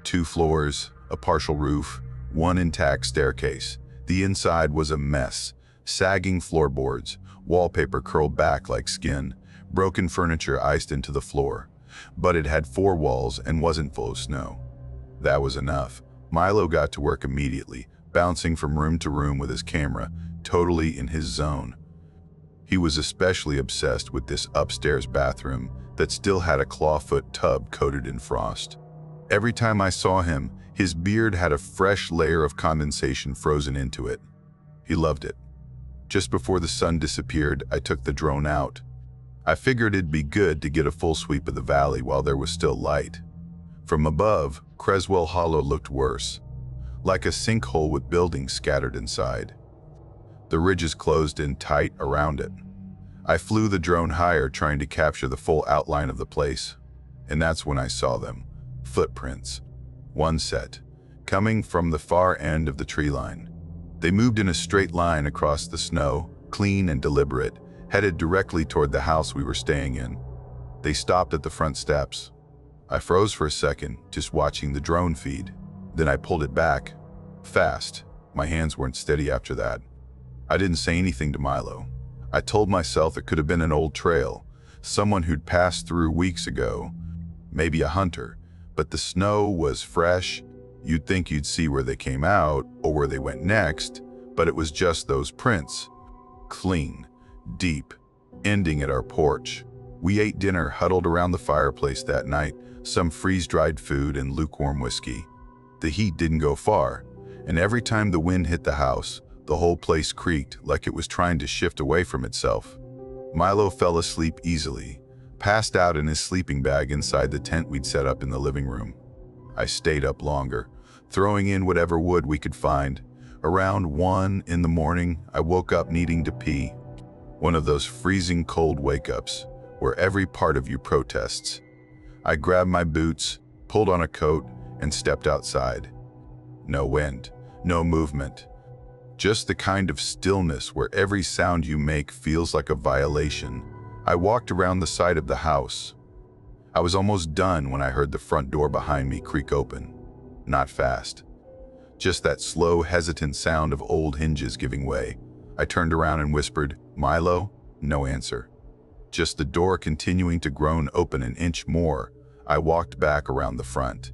Speaker 1: 2 floors, a partial roof, 1 intact staircase. The inside was a mess. Sagging floorboards, wallpaper curled back like skin, broken furniture iced into the floor. But it had 4 walls and wasn't full of snow. That was enough. Milo got to work immediately, bouncing from room to room with his camera, totally in his zone. He was especially obsessed with this upstairs bathroom that still had a clawfoot tub coated in frost. Every time I saw him, his beard had a fresh layer of condensation frozen into it. He loved it. Just before the sun disappeared, I took the drone out. I figured it'd be good to get a full sweep of the valley while there was still light. From above, Creswell Hollow looked worse, like a sinkhole with buildings scattered inside. The ridges closed in tight around it. I flew the drone higher, trying to capture the full outline of the place. And that's when I saw them. Footprints. One set, coming from the far end of the tree line. They moved in a straight line across the snow, clean and deliberate, headed directly toward the house we were staying in. They stopped at the front steps. I froze for a second, just watching the drone feed. Then I pulled it back. Fast. My hands weren't steady after that. I didn't say anything to Milo. I told myself it could have been an old trail, someone who'd passed through weeks ago, maybe a hunter. But the snow was fresh. You'd think you'd see where they came out or where they went next, but it was just those prints. Clean, deep, ending at our porch. We ate dinner huddled around the fireplace that night, some freeze-dried food and lukewarm whiskey. The heat didn't go far, and every time the wind hit the house, the whole place creaked like it was trying to shift away from itself. Milo fell asleep easily, passed out in his sleeping bag inside the tent we'd set up in the living room. I stayed up longer, throwing in whatever wood we could find. Around 1 in the morning, I woke up needing to pee. One of those freezing cold wake-ups, where every part of you protests. I grabbed my boots, pulled on a coat, and stepped outside. No wind, no movement. Just the kind of stillness where every sound you make feels like a violation. I walked around the side of the house. I was almost done when I heard the front door behind me creak open. Not fast. Just that slow, hesitant sound of old hinges giving way. I turned around and whispered, "Milo?" No answer. Just the door continuing to groan open an inch more. I walked back around the front.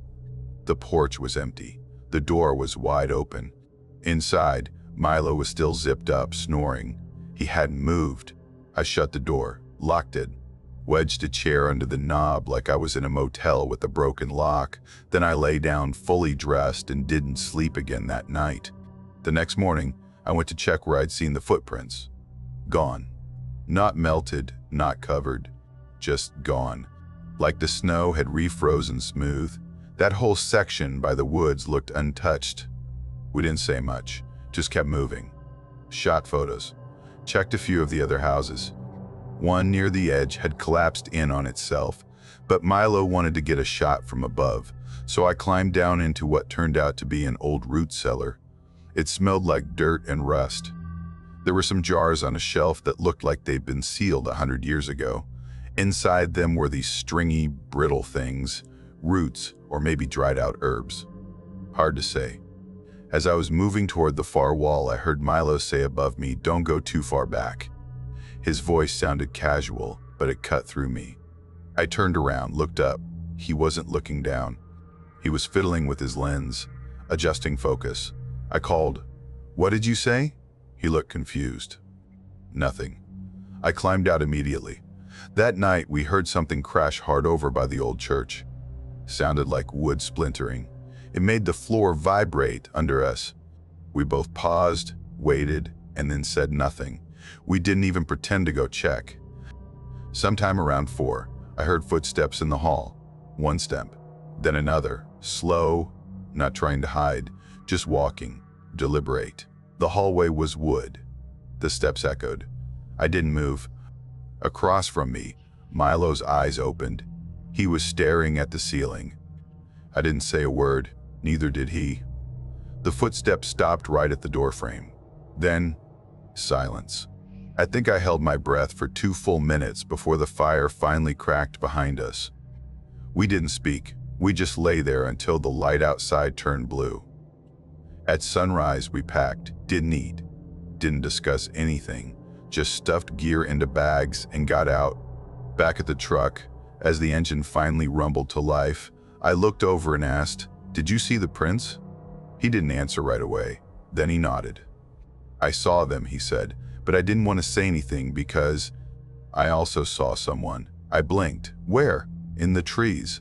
Speaker 1: The porch was empty. The door was wide open. Inside, Milo was still zipped up, snoring. He hadn't moved. I shut the door, locked it, wedged a chair under the knob like I was in a motel with a broken lock. Then I lay down fully dressed and didn't sleep again that night. The next morning, I went to check where I'd seen the footprints. Gone. Not melted, not covered, just gone. Like the snow had refrozen smooth. That whole section by the woods looked untouched. We didn't say much, just kept moving. Shot photos. Checked a few of the other houses. One near the edge had collapsed in on itself, but Milo wanted to get a shot from above, so I climbed down into what turned out to be an old root cellar. It smelled like dirt and rust. There were some jars on a shelf that looked like they'd been sealed 100 years ago. Inside them were these stringy, brittle things, roots or maybe dried out herbs. Hard to say. As I was moving toward the far wall, I heard Milo say above me, "Don't go too far back." His voice sounded casual, but it cut through me. I turned around, looked up. He wasn't looking down. He was fiddling with his lens, adjusting focus. I called, "What did you say?" He looked confused. Nothing. I climbed out immediately. That night, we heard something crash hard over by the old church. Sounded like wood splintering. It made the floor vibrate under us. We both paused, waited, and then said nothing. We didn't even pretend to go check. Sometime around 4, I heard footsteps in the hall. One step, then another, slow, not trying to hide, just walking, deliberate. The hallway was wood. The steps echoed. I didn't move. Across from me, Milo's eyes opened. He was staring at the ceiling. I didn't say a word, neither did he. The footsteps stopped right at the doorframe. Then, silence. I think I held my breath for 2 full minutes before the fire finally cracked behind us. We didn't speak. We just lay there until the light outside turned blue. At sunrise, we packed, didn't eat, didn't discuss anything, just stuffed gear into bags and got out. Back at the truck, as the engine finally rumbled to life, I looked over and asked, "Did you see the prints?" He didn't answer right away. Then he nodded. "I saw them," he said, but I didn't want to say anything because I also saw someone. I blinked. Where? In the trees,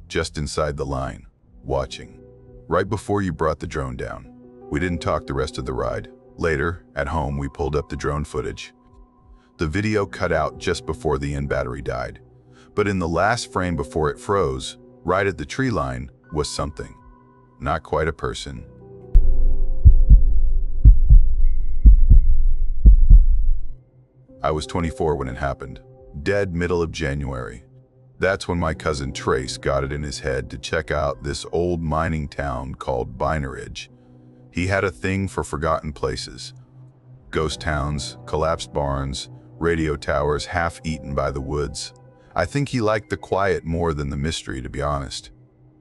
Speaker 1: just inside the line, watching. Right before you brought the drone down. We didn't talk the rest of the ride. Later, at home, we pulled up the drone footage. The video cut out just before the end battery died. But in the last frame before it froze, right at the tree line, was something. Not quite a person. I was 24 when it happened. Dead middle of January. That's when my cousin Trace got it in his head to check out this old mining town called Biner Ridge. He had a thing for forgotten places. Ghost towns, collapsed barns, radio towers half-eaten by the woods. I think he liked the quiet more than the mystery, to be honest.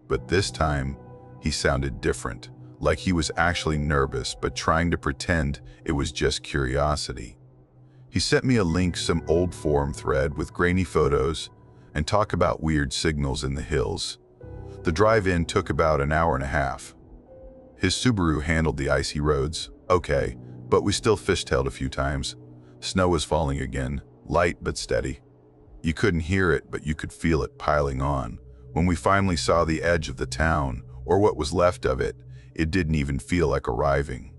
Speaker 1: But this time, he sounded different, like he was actually nervous but trying to pretend it was just curiosity. He sent me a link to some old forum thread with grainy photos and talk about weird signals in the hills. The drive-in took about an hour and a half. His Subaru handled the icy roads, okay, but we still fishtailed a few times. Snow was falling again, light but steady. You couldn't hear it, but you could feel it piling on. When we finally saw the edge of the town, or what was left of it, it didn't even feel like arriving.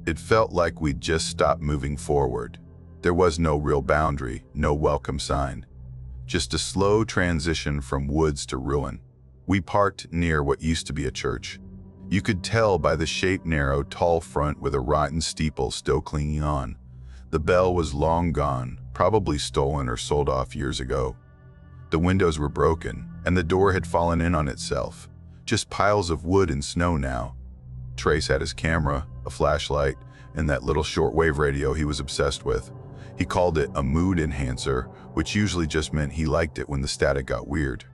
Speaker 1: It felt like we'd just stopped moving forward. There was no real boundary, no welcome sign. Just a slow transition from woods to ruin. We parked near what used to be a church. You could tell by the shaped, narrow, tall front with a rotten steeple still clinging on. The bell was long gone, probably stolen or sold off years ago. The windows were broken, and the door had fallen in on itself. Just piles of wood and snow now. Trace had his camera, a flashlight, and that little shortwave radio he was obsessed with. He called it a mood enhancer, which usually just meant he liked it when the static got weird.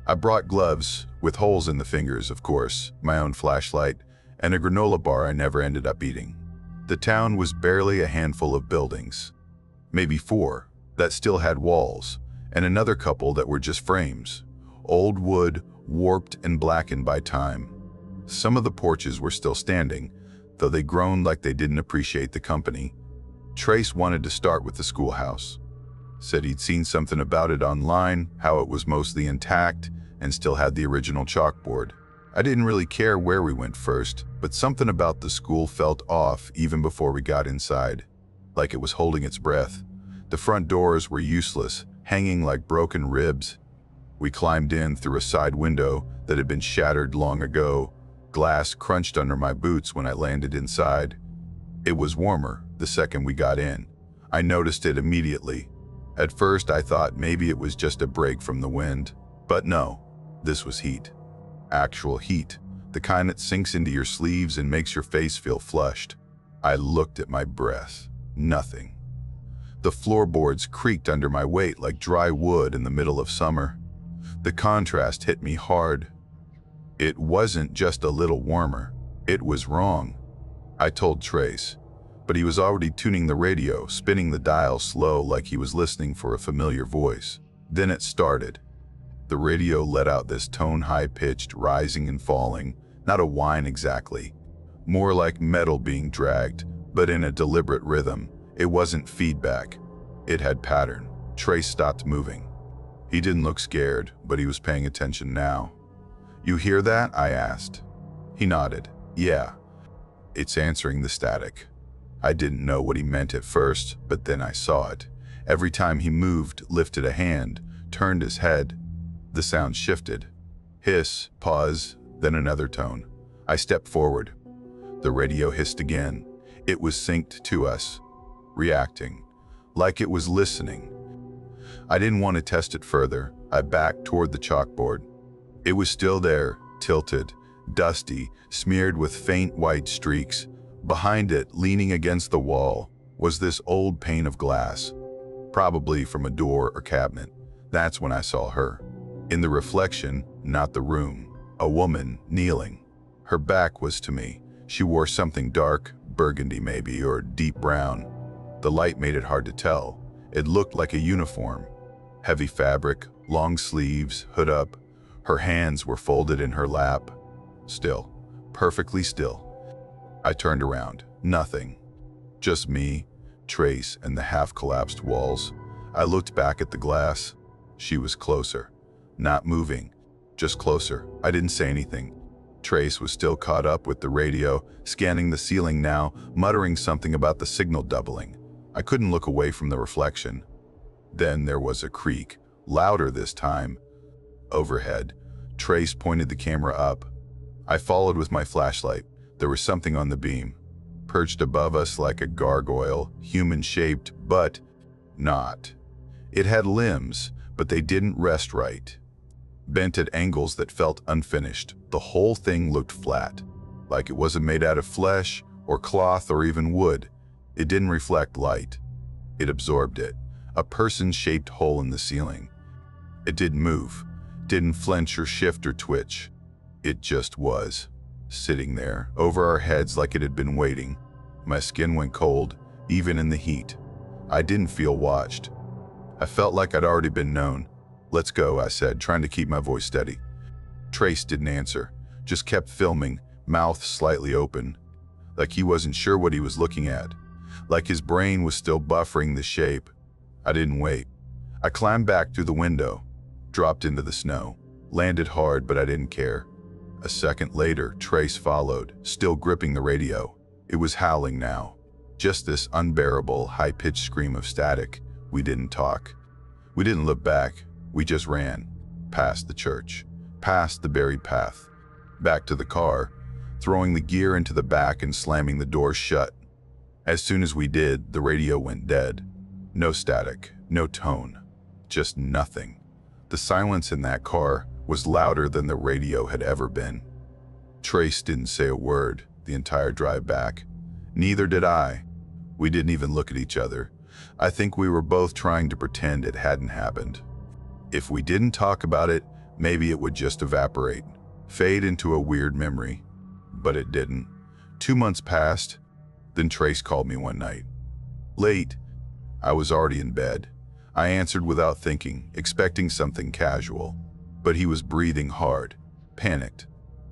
Speaker 1: I brought gloves, with holes in the fingers, of course, my own flashlight, and a granola bar I never ended up eating. The town was barely a handful of buildings. Maybe 4, that still had walls, and another couple that were just frames. Old wood, warped and blackened by time. Some of the porches were still standing, though they groaned like they didn't appreciate the company. Trace wanted to start with the schoolhouse. Said he'd seen something about it online, how it was mostly intact and still had the original chalkboard. I didn't really care where we went first, but something about the school felt off even before we got inside, like it was holding its breath. The front doors were useless, hanging like broken ribs. We climbed in through a side window that had been shattered long ago. Glass crunched under my boots when I landed inside. It was warmer the second we got in. I noticed it immediately. At first I thought maybe it was just a break from the wind, but no, this was heat. Actual heat, the kind that sinks into your sleeves and makes your face feel flushed. I looked at my breath. Nothing. The floorboards creaked under my weight like dry wood in the middle of summer. The contrast hit me hard. It wasn't just a little warmer. It was wrong. I told Trace, but he was already tuning the radio, spinning the dial slow like he was listening for a familiar voice. Then it started. The radio let out this tone high-pitched, rising and falling, not a whine exactly. More like metal being dragged, but in a deliberate rhythm. It wasn't feedback. It had pattern. Trace stopped moving. He didn't look scared, but he was paying attention now. "You hear that?" I asked. He nodded. "Yeah. It's answering the static." I didn't know what he meant at first, but then I saw it. Every time he moved, lifted a hand, turned his head, the sound shifted. Hiss, pause, then another tone. I stepped forward. The radio hissed again. It was synced to us, reacting, like it was listening. I didn't want to test it further. I backed toward the chalkboard. It was still there, tilted, dusty, smeared with faint white streaks. Behind it, leaning against the wall, was this old pane of glass, probably from a door or cabinet. That's when I saw her. In the reflection, not the room, a woman kneeling. Her back was to me. She wore something dark, burgundy maybe, or deep brown. The light made it hard to tell. It looked like a uniform. Heavy fabric, long sleeves, hood up. Her hands were folded in her lap. Still, perfectly still. I turned around. Nothing. Just me, Trace, and the half-collapsed walls. I looked back at the glass. She was closer. Not moving, just closer. I didn't say anything. Trace was still caught up with the radio, scanning the ceiling now, muttering something about the signal doubling. I couldn't look away from the reflection. Then there was a creak, louder this time. Overhead, Trace pointed the camera up. I followed with my flashlight. There was something on the beam, perched above us like a gargoyle, human-shaped, but not. It had limbs, but they didn't rest right. Bent at angles that felt unfinished. The whole thing looked flat, like it wasn't made out of flesh or cloth or even wood. It didn't reflect light. It absorbed it, a person-shaped hole in the ceiling. It didn't move, didn't flinch or shift or twitch. It just was, sitting there, over our heads like it had been waiting. My skin went cold, even in the heat. I didn't feel watched. I felt like I'd already been known. "Let's go," I said, trying to keep my voice steady. Trace didn't answer, just kept filming, mouth slightly open, like he wasn't sure what he was looking at, like his brain was still buffering the shape. I didn't wait. I climbed back through the window, dropped into the snow, landed hard, but I didn't care. A second later, Trace followed, still gripping the radio. It was howling now, just this unbearable, high-pitched scream of static. We didn't talk. We didn't look back. We just ran, past the church, past the buried path, back to the car, throwing the gear into the back and slamming the door shut. As soon as we did, the radio went dead. No static, no tone, just nothing. The silence in that car was louder than the radio had ever been. Trace didn't say a word the entire drive back. Neither did I. We didn't even look at each other. I think we were both trying to pretend it hadn't happened. If we didn't talk about it, maybe it would just evaporate, fade into a weird memory. But it didn't. 2 months passed, then Trace called me one night. Late. I was already in bed. I answered without thinking, expecting something casual. But he was breathing hard, panicked,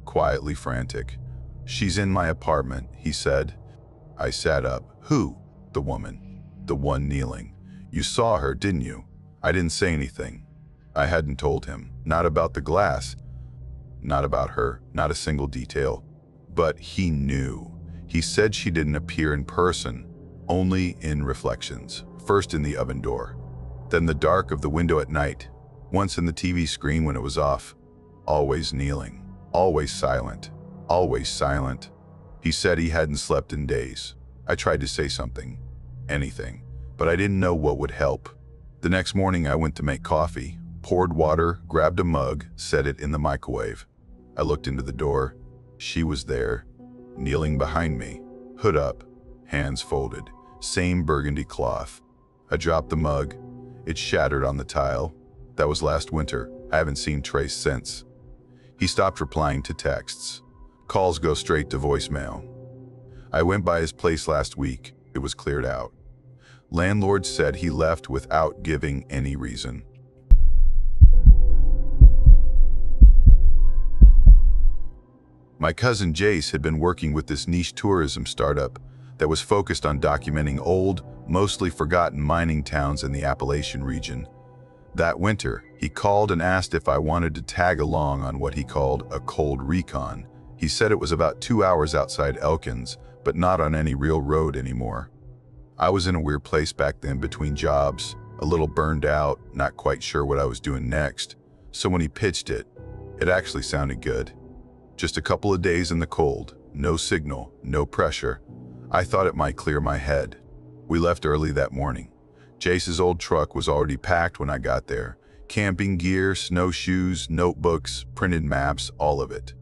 Speaker 1: quietly frantic. "She's in my apartment," he said. I sat up. "Who?" "The woman. The one kneeling. You saw her, didn't you?" I didn't say anything. I hadn't told him. Not about the glass. Not about her. Not a single detail. But he knew. He said she didn't appear in person, only in reflections. First in the oven door, then the dark of the window at night, once in the TV screen when it was off. Always kneeling. Always silent. Always silent. He said he hadn't slept in days. I tried to say something. Anything. But I didn't know what would help. The next morning I went to make coffee, poured water, grabbed a mug, set it in the microwave. I looked into the door. She was there, kneeling behind me, hood up, hands folded, same burgundy cloth. I dropped the mug. It shattered on the tile. That was last winter. I haven't seen Trace since. He stopped replying to texts. Calls go straight to voicemail. I went by his place last week. It was cleared out. Landlord said he left without giving any reason. My cousin Jace had been working with this niche tourism startup that was focused on documenting old, mostly forgotten mining towns in the Appalachian region. That winter, he called and asked if I wanted to tag along on what he called a cold recon. He said it was about 2 hours outside Elkins, but not on any real road anymore. I was in a weird place back then between jobs, a little burned out, not quite sure what I was doing next. So when he pitched it, it actually sounded good. Just a couple of days in the cold, no signal, no pressure. I thought it might clear my head. We left early that morning. Jace's old truck was already packed when I got there. Camping gear, snowshoes, notebooks, printed maps, all of it.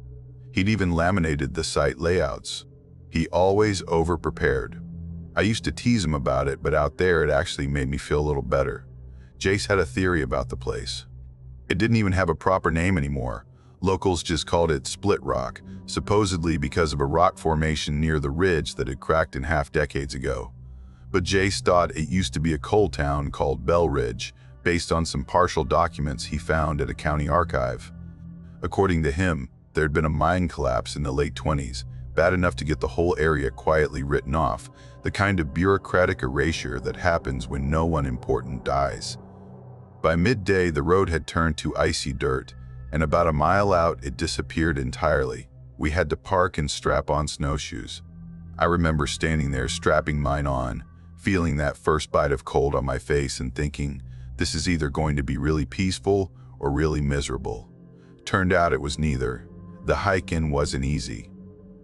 Speaker 1: He'd even laminated the site layouts. He always over-prepared. I used to tease him about it, but out there it actually made me feel a little better. Jace had a theory about the place. It didn't even have a proper name anymore. Locals just called it Split Rock, supposedly because of a rock formation near the ridge that had cracked in half decades ago. But Jace thought it used to be a coal town called Bell Ridge, based on some partial documents he found at a county archive. According to him, there had been a mine collapse in the late 20s, bad enough to get the whole area quietly written off, the kind of bureaucratic erasure that happens when no one important dies. By midday, the road had turned to icy dirt, and about a mile out, it disappeared entirely. We had to park and strap on snowshoes. I remember standing there strapping mine on, feeling that first bite of cold on my face and thinking, this is either going to be really peaceful or really miserable. Turned out it was neither. The hike in wasn't easy.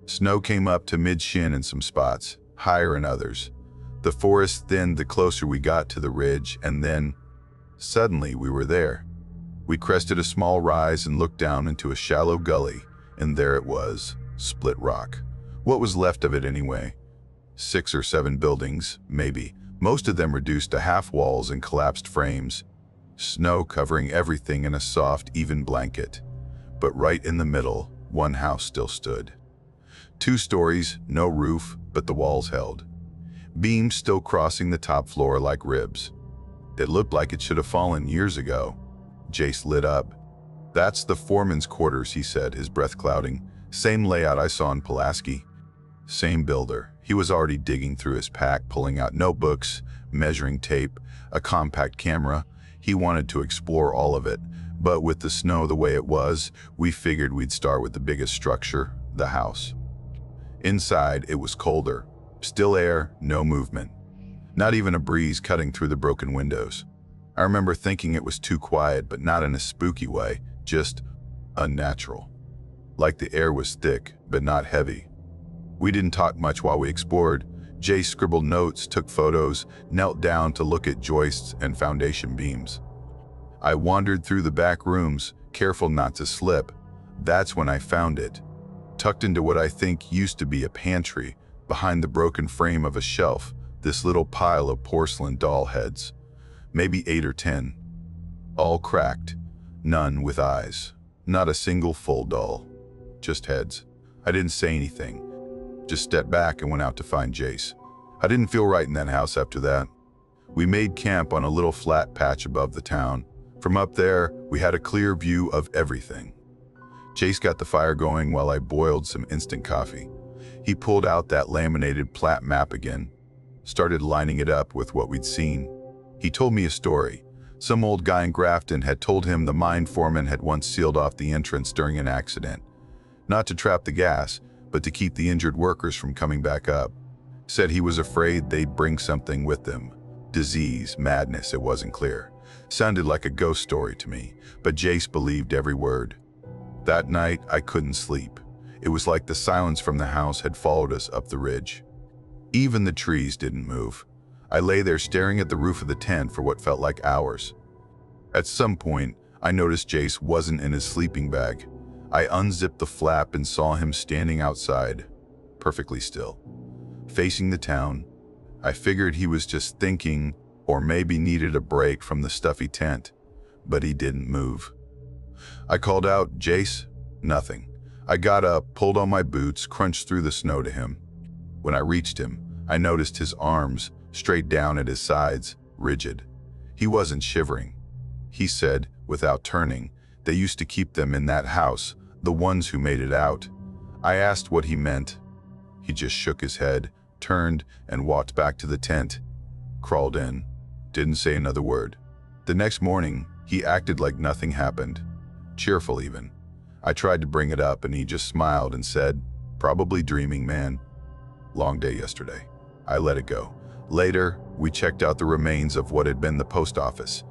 Speaker 1: Snow came up to mid-shin in some spots, higher in others. The forest thinned the closer we got to the ridge, and then, suddenly, we were there. We crested a small rise and looked down into a shallow gully, and there it was, split rock. What was left of it anyway? 6 or 7 buildings, maybe, most of them reduced to half walls and collapsed frames. Snow covering everything in a soft, even blanket. But right in the middle, one house still stood. 2 stories, no roof, but the walls held. Beams still crossing the top floor like ribs. It looked like it should have fallen years ago. Jace lit up. "That's the foreman's quarters," he said, his breath clouding. "Same layout I saw in Pulaski. Same builder." He was already digging through his pack, pulling out notebooks, measuring tape, a compact camera. He wanted to explore all of it, but with the snow the way it was, we figured we'd start with the biggest structure, the house. Inside, it was colder. Still air, no movement. Not even a breeze cutting through the broken windows. I remember thinking it was too quiet, but not in a spooky way, just unnatural. Like the air was thick, but not heavy. We didn't talk much while we explored. Jay scribbled notes, took photos, knelt down to look at joists and foundation beams. I wandered through the back rooms, careful not to slip. That's when I found it. Tucked into what I think used to be a pantry, behind the broken frame of a shelf, this little pile of porcelain doll heads. Maybe 8 or 10. All cracked, none with eyes. Not a single full doll. Just heads. I didn't say anything. Just stepped back and went out to find Jace. I didn't feel right in that house after that. We made camp on a little flat patch above the town. From up there, we had a clear view of everything. Jace got the fire going while I boiled some instant coffee. He pulled out that laminated plat map again, started lining it up with what we'd seen. He told me a story. Some old guy in Grafton had told him the mine foreman had once sealed off the entrance during an accident. Not to trap the gas, but to keep the injured workers from coming back up. Said he was afraid they'd bring something with them. Disease, madness, it wasn't clear. Sounded like a ghost story to me, but Jace believed every word. That night, I couldn't sleep. It was like the silence from the house had followed us up the ridge. Even the trees didn't move. I lay there staring at the roof of the tent for what felt like hours. At some point, I noticed Jace wasn't in his sleeping bag. I unzipped the flap and saw him standing outside, perfectly still, facing the town. I figured he was just thinking, or maybe needed a break from the stuffy tent, but he didn't move. I called out, "Jace?" Nothing. I got up, pulled on my boots, crunched through the snow to him. When I reached him, I noticed his arms, straight down at his sides, rigid. He wasn't shivering. He said, without turning, they used to keep them in that house, the ones who made it out. I asked what he meant. He just shook his head, turned, and walked back to the tent. Crawled in. Didn't say another word. The next morning, he acted like nothing happened. Cheerful even. I tried to bring it up and he just smiled and said, "Probably dreaming, man. Long day yesterday." I let it go. Later, we checked out the remains of what had been the post office.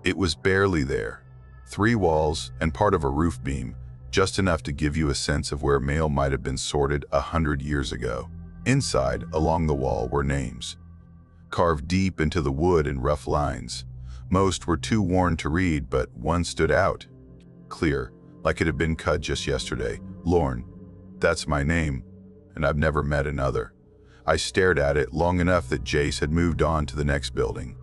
Speaker 1: It was barely there. 3 walls and part of a roof beam, just enough to give you a sense of where mail might have been sorted 100 years ago. Inside, along the wall, were names, carved deep into the wood in rough lines. Most were too worn to read, but one stood out. Clear, like it had been cut just yesterday. Lorne. That's my name, and I've never met another. I stared at it long enough that Jace had moved on to the next building.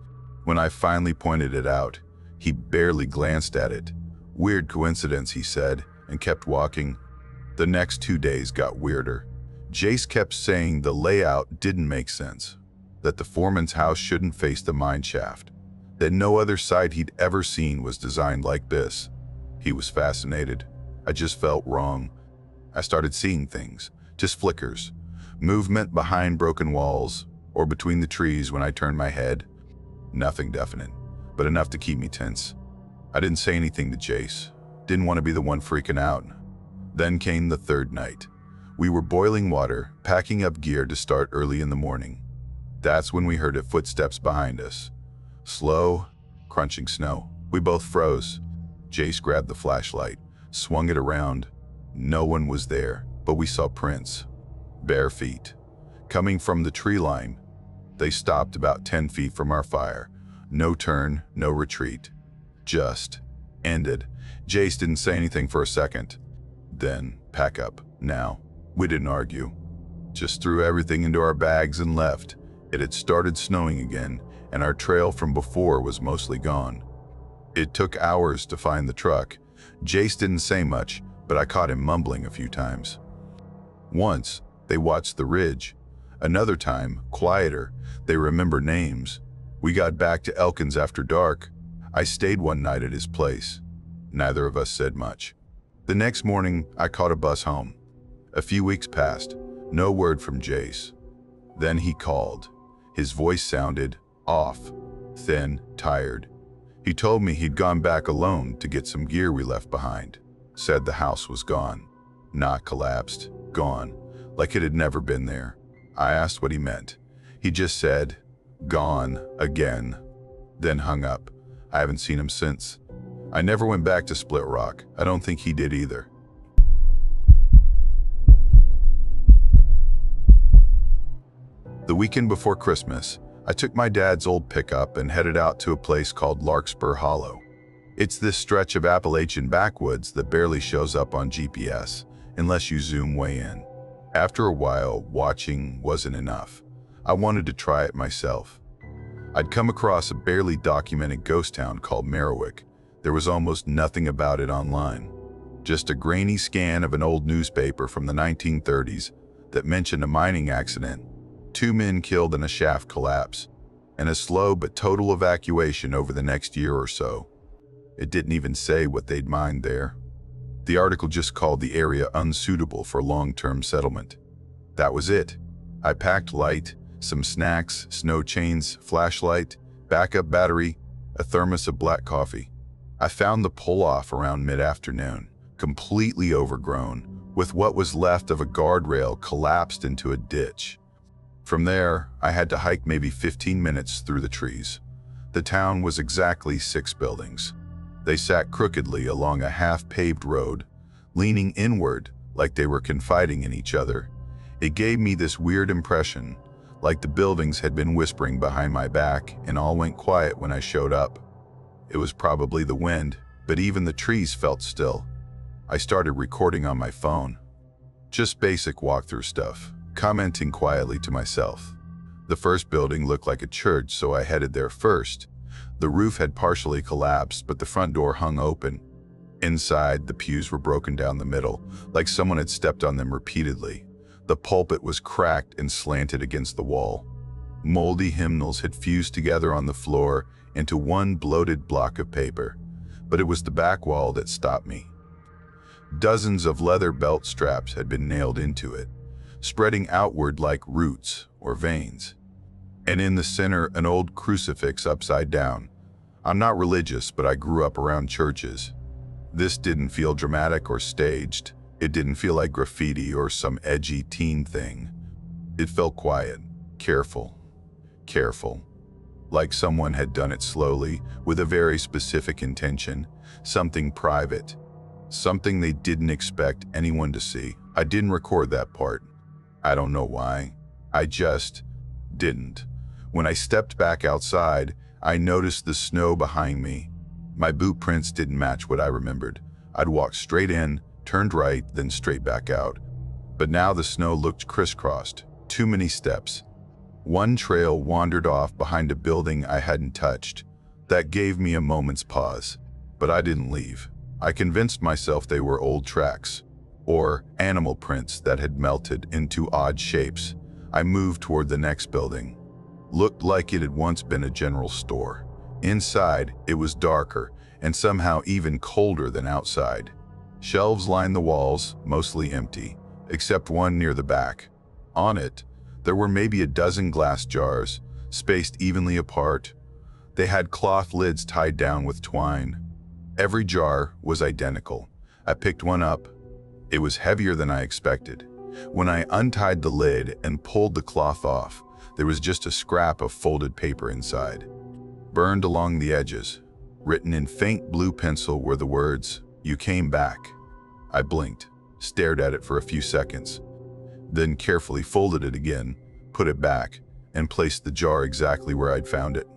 Speaker 1: When I finally pointed it out, he barely glanced at it. "Weird coincidence," he said, and kept walking. The next 2 days got weirder. Jace kept saying the layout didn't make sense, that the foreman's house shouldn't face the mine shaft, that no other site he'd ever seen was designed like this. He was fascinated. I just felt wrong. I started seeing things, just flickers, movement behind broken walls, or between the trees when I turned my head. Nothing definite, but enough to keep me tense. I didn't say anything to Jace. Didn't want to be the one freaking out. Then came the 3rd night. We were boiling water, packing up gear to start early in the morning. That's when we heard footsteps behind us. Slow, crunching snow. We both froze. Jace grabbed the flashlight, swung it around. No one was there, but we saw prints. Bare feet. Coming from the tree line. They stopped about 10 feet from our fire. No turn, no retreat. Just ended. Jace didn't say anything for a second. Then, "Pack up, now." We didn't argue, just threw everything into our bags and left. It had started snowing again, and our trail from before was mostly gone. It took hours to find the truck. Jace didn't say much, but I caught him mumbling a few times. Once, they watched the ridge. Another time, quieter, they remember names. We got back to Elkins after dark. I stayed one night at his place. Neither of us said much. The next morning, I caught a bus home. A few weeks passed, no word from Jace. Then he called. His voice sounded off, thin, tired. He told me he'd gone back alone to get some gear we left behind. Said the house was gone. Not collapsed, gone, like it had never been there. I asked what he meant. He just said, "Gone again," then hung up. I haven't seen him since. I never went back to Split Rock. I don't think he did either. The weekend before Christmas, I took my dad's old pickup and headed out to a place called Larkspur Hollow. It's this stretch of Appalachian backwoods that barely shows up on GPS, unless you zoom way in. After a while, watching wasn't enough. I wanted to try it myself. I'd come across a barely documented ghost town called Merriwick. There was almost nothing about it online. Just a grainy scan of an old newspaper from the 1930s that mentioned a mining accident, 2 men killed in a shaft collapse, and a slow but total evacuation over the next year or so. It didn't even say what they'd mined there. The article just called the area unsuitable for long-term settlement. That was it. I packed light, some snacks, snow chains, flashlight, backup battery, a thermos of black coffee. I found the pull-off around mid-afternoon, completely overgrown, with what was left of a guardrail collapsed into a ditch. From there, I had to hike maybe 15 minutes through the trees. The town was exactly 6 buildings. They sat crookedly along a half-paved road, leaning inward like they were confiding in each other. It gave me this weird impression, like the buildings had been whispering behind my back and all went quiet when I showed up. It was probably the wind, but even the trees felt still. I started recording on my phone. Just basic walkthrough stuff, commenting quietly to myself. The first building looked like a church, so I headed there first. The roof had partially collapsed, but the front door hung open. Inside, the pews were broken down the middle, like someone had stepped on them repeatedly. The pulpit was cracked and slanted against the wall. Moldy hymnals had fused together on the floor into one bloated block of paper, but it was the back wall that stopped me. Dozens of leather belt straps had been nailed into it, spreading outward like roots or veins. And in the center, an old crucifix upside down. I'm not religious, but I grew up around churches. This didn't feel dramatic or staged. It didn't feel like graffiti or some edgy teen thing. It felt quiet, careful, like someone had done it slowly, with a very specific intention, something private, something they didn't expect anyone to see. I didn't record that part. I don't know why. I just didn't. When I stepped back outside, I noticed the snow behind me. My boot prints didn't match what I remembered. I'd walked straight in, turned right, then straight back out. But now the snow looked crisscrossed, too many steps. One trail wandered off behind a building I hadn't touched. That gave me a moment's pause, but I didn't leave. I convinced myself they were old tracks, or animal prints that had melted into odd shapes. I moved toward the next building. Looked like it had once been a general store. Inside, it was darker and somehow even colder than outside. Shelves lined the walls, mostly empty, except one near the back. On it, there were maybe a dozen glass jars, spaced evenly apart. They had cloth lids tied down with twine. Every jar was identical. I picked one up. It was heavier than I expected. When I untied the lid and pulled the cloth off, there was just a scrap of folded paper inside. Burned along the edges, written in faint blue pencil were the words, "You came back." I blinked, stared at it for a few seconds, then carefully folded it again, put it back, and placed the jar exactly where I'd found it.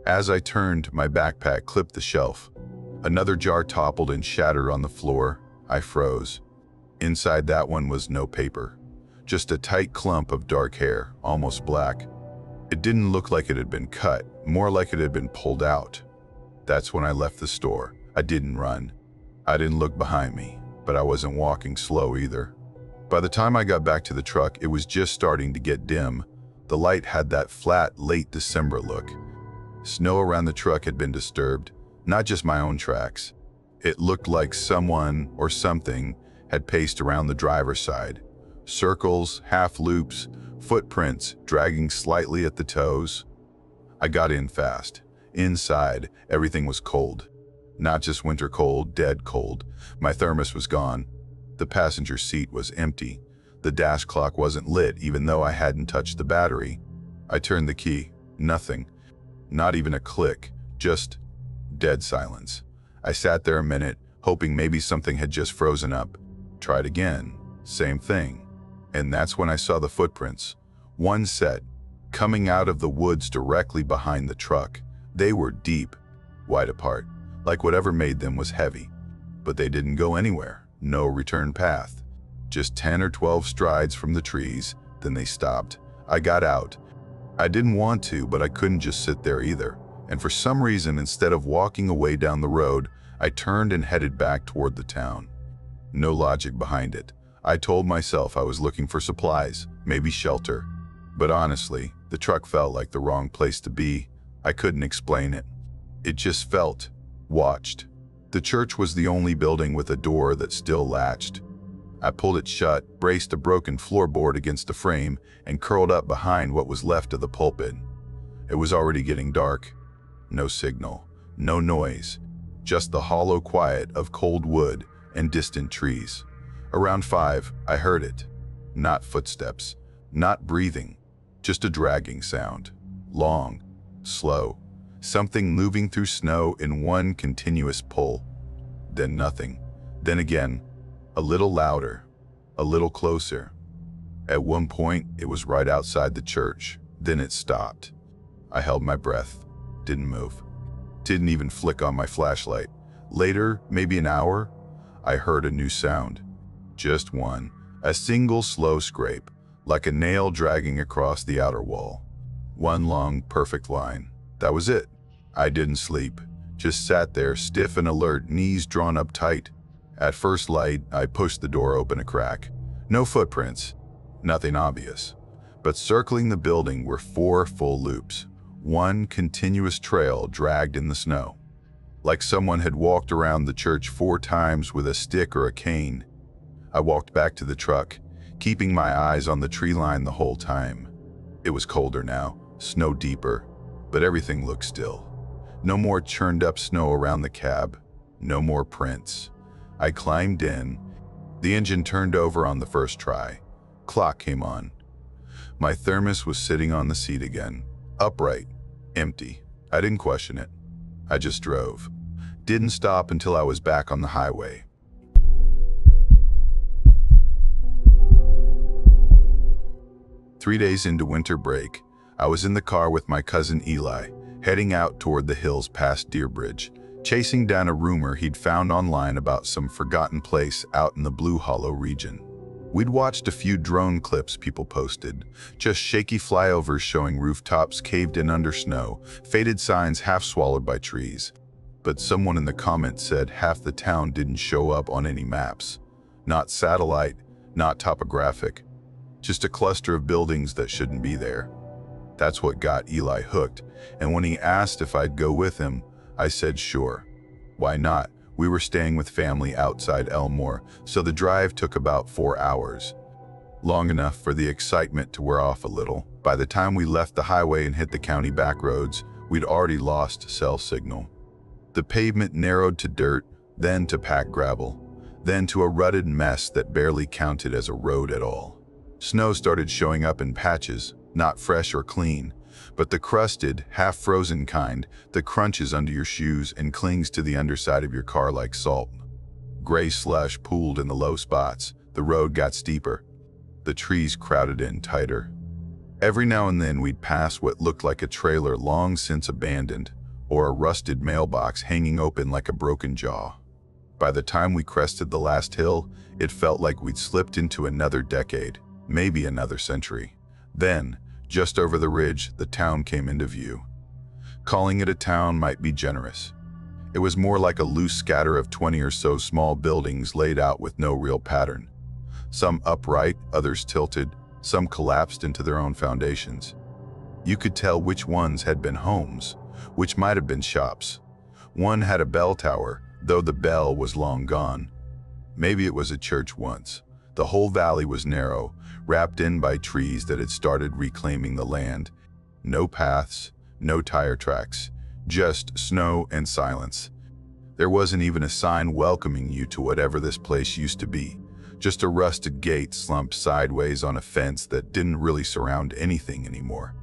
Speaker 1: As I turned, my backpack clipped the shelf. Another jar toppled and shattered on the floor. I froze. Inside that one was no paper, just a tight clump of dark hair, almost black. It didn't look like it had been cut, more like it had been pulled out. That's when I left the store. I didn't run. I didn't look behind me, but I wasn't walking slow either. By the time I got back to the truck, it was just starting to get dim. The light had that flat, late December look. Snow around the truck had been disturbed, not just my own tracks. It looked like someone or something had paced around the driver's side. Circles, half loops, footprints dragging slightly at the toes. I got in fast. Inside, everything was cold. Not just winter cold, dead cold. My thermos was gone. The passenger seat was empty. The dash clock wasn't lit, even though I hadn't touched the battery. I turned the key. Nothing. Not even a click. Just dead silence. I sat there a minute, hoping maybe something had just frozen up. Tried again. Same thing. And that's when I saw the footprints. One set, coming out of the woods directly behind the truck. They were deep, wide apart, like whatever made them was heavy. But they didn't go anywhere. No return path. Just 10 or 12 strides from the trees, then they stopped. I got out. I didn't want to, but I couldn't just sit there either. And for some reason, instead of walking away down the road, I turned and headed back toward the town. No logic behind it. I told myself I was looking for supplies, maybe shelter. But honestly, the truck felt like the wrong place to be. I couldn't explain it. It just felt watched. The church was the only building with a door that still latched. I pulled it shut, braced a broken floorboard against the frame, and curled up behind what was left of the pulpit. It was already getting dark. No signal, no noise, just the hollow quiet of cold wood and distant trees. Around 5, I heard it. Not footsteps, not breathing, just a dragging sound. Long, slow, something moving through snow in one continuous pull. Then nothing. Then again, a little louder, a little closer. At one point, it was right outside the church. Then it stopped. I held my breath, didn't move. Didn't even flick on my flashlight. Later, maybe an hour, I heard a new sound. Just one, a single slow scrape, like a nail dragging across the outer wall. One long, perfect line. That was it. I didn't sleep, just sat there, stiff and alert, knees drawn up tight. At first light, I pushed the door open a crack. No footprints, nothing obvious. But circling the building were 4 full loops. One continuous trail dragged in the snow. Like someone had walked around the church 4 times with a stick or a cane. I walked back to the truck, keeping my eyes on the tree line the whole time. It was colder now, snow deeper, but everything looked still. No more churned up snow around the cab, no more prints. I climbed in. The engine turned over on the first try. Clock came on. My thermos was sitting on the seat again, upright, empty. I didn't question it. I just drove. Didn't stop until I was back on the highway. Three days into winter break, I was in the car with my cousin Eli, heading out toward the hills past Deer Bridge, chasing down a rumor he'd found online about some forgotten place out in the Blue Hollow region. We'd watched a few drone clips people posted, just shaky flyovers showing rooftops caved in under snow, faded signs half swallowed by trees. But someone in the comments said half the town didn't show up on any maps. Not satellite, not topographic, just a cluster of buildings that shouldn't be there. That's what got Eli hooked, and when he asked if I'd go with him, I said sure. Why not? We were staying with family outside Elmore, so the drive took about 4 hours. Long enough for the excitement to wear off a little. By the time we left the highway and hit the county back roads, we'd already lost cell signal. The pavement narrowed to dirt, then to packed gravel, then to a rutted mess that barely counted as a road at all. Snow started showing up in patches, not fresh or clean, but the crusted, half-frozen kind that crunches under your shoes and clings to the underside of your car like salt. Gray slush pooled in the low spots. The road got steeper. The trees crowded in tighter. Every now and then we'd pass what looked like a trailer long since abandoned, or a rusted mailbox hanging open like a broken jaw. By the time we crested the last hill, it felt like we'd slipped into another decade. maybe another century. Then, just over the ridge, the town came into view. Calling it a town might be generous. It was more like a loose scatter of 20 or so small buildings laid out with no real pattern. Some upright, others tilted, some collapsed into their own foundations. You could tell which ones had been homes, which might have been shops. One had a bell tower, though the bell was long gone. Maybe it was a church once. The whole valley was narrow, wrapped in by trees that had started reclaiming the land. No paths, no tire tracks, just snow and silence. There wasn't even a sign welcoming you to whatever this place used to be. Just a rusted gate slumped sideways on a fence that didn't really surround anything anymore.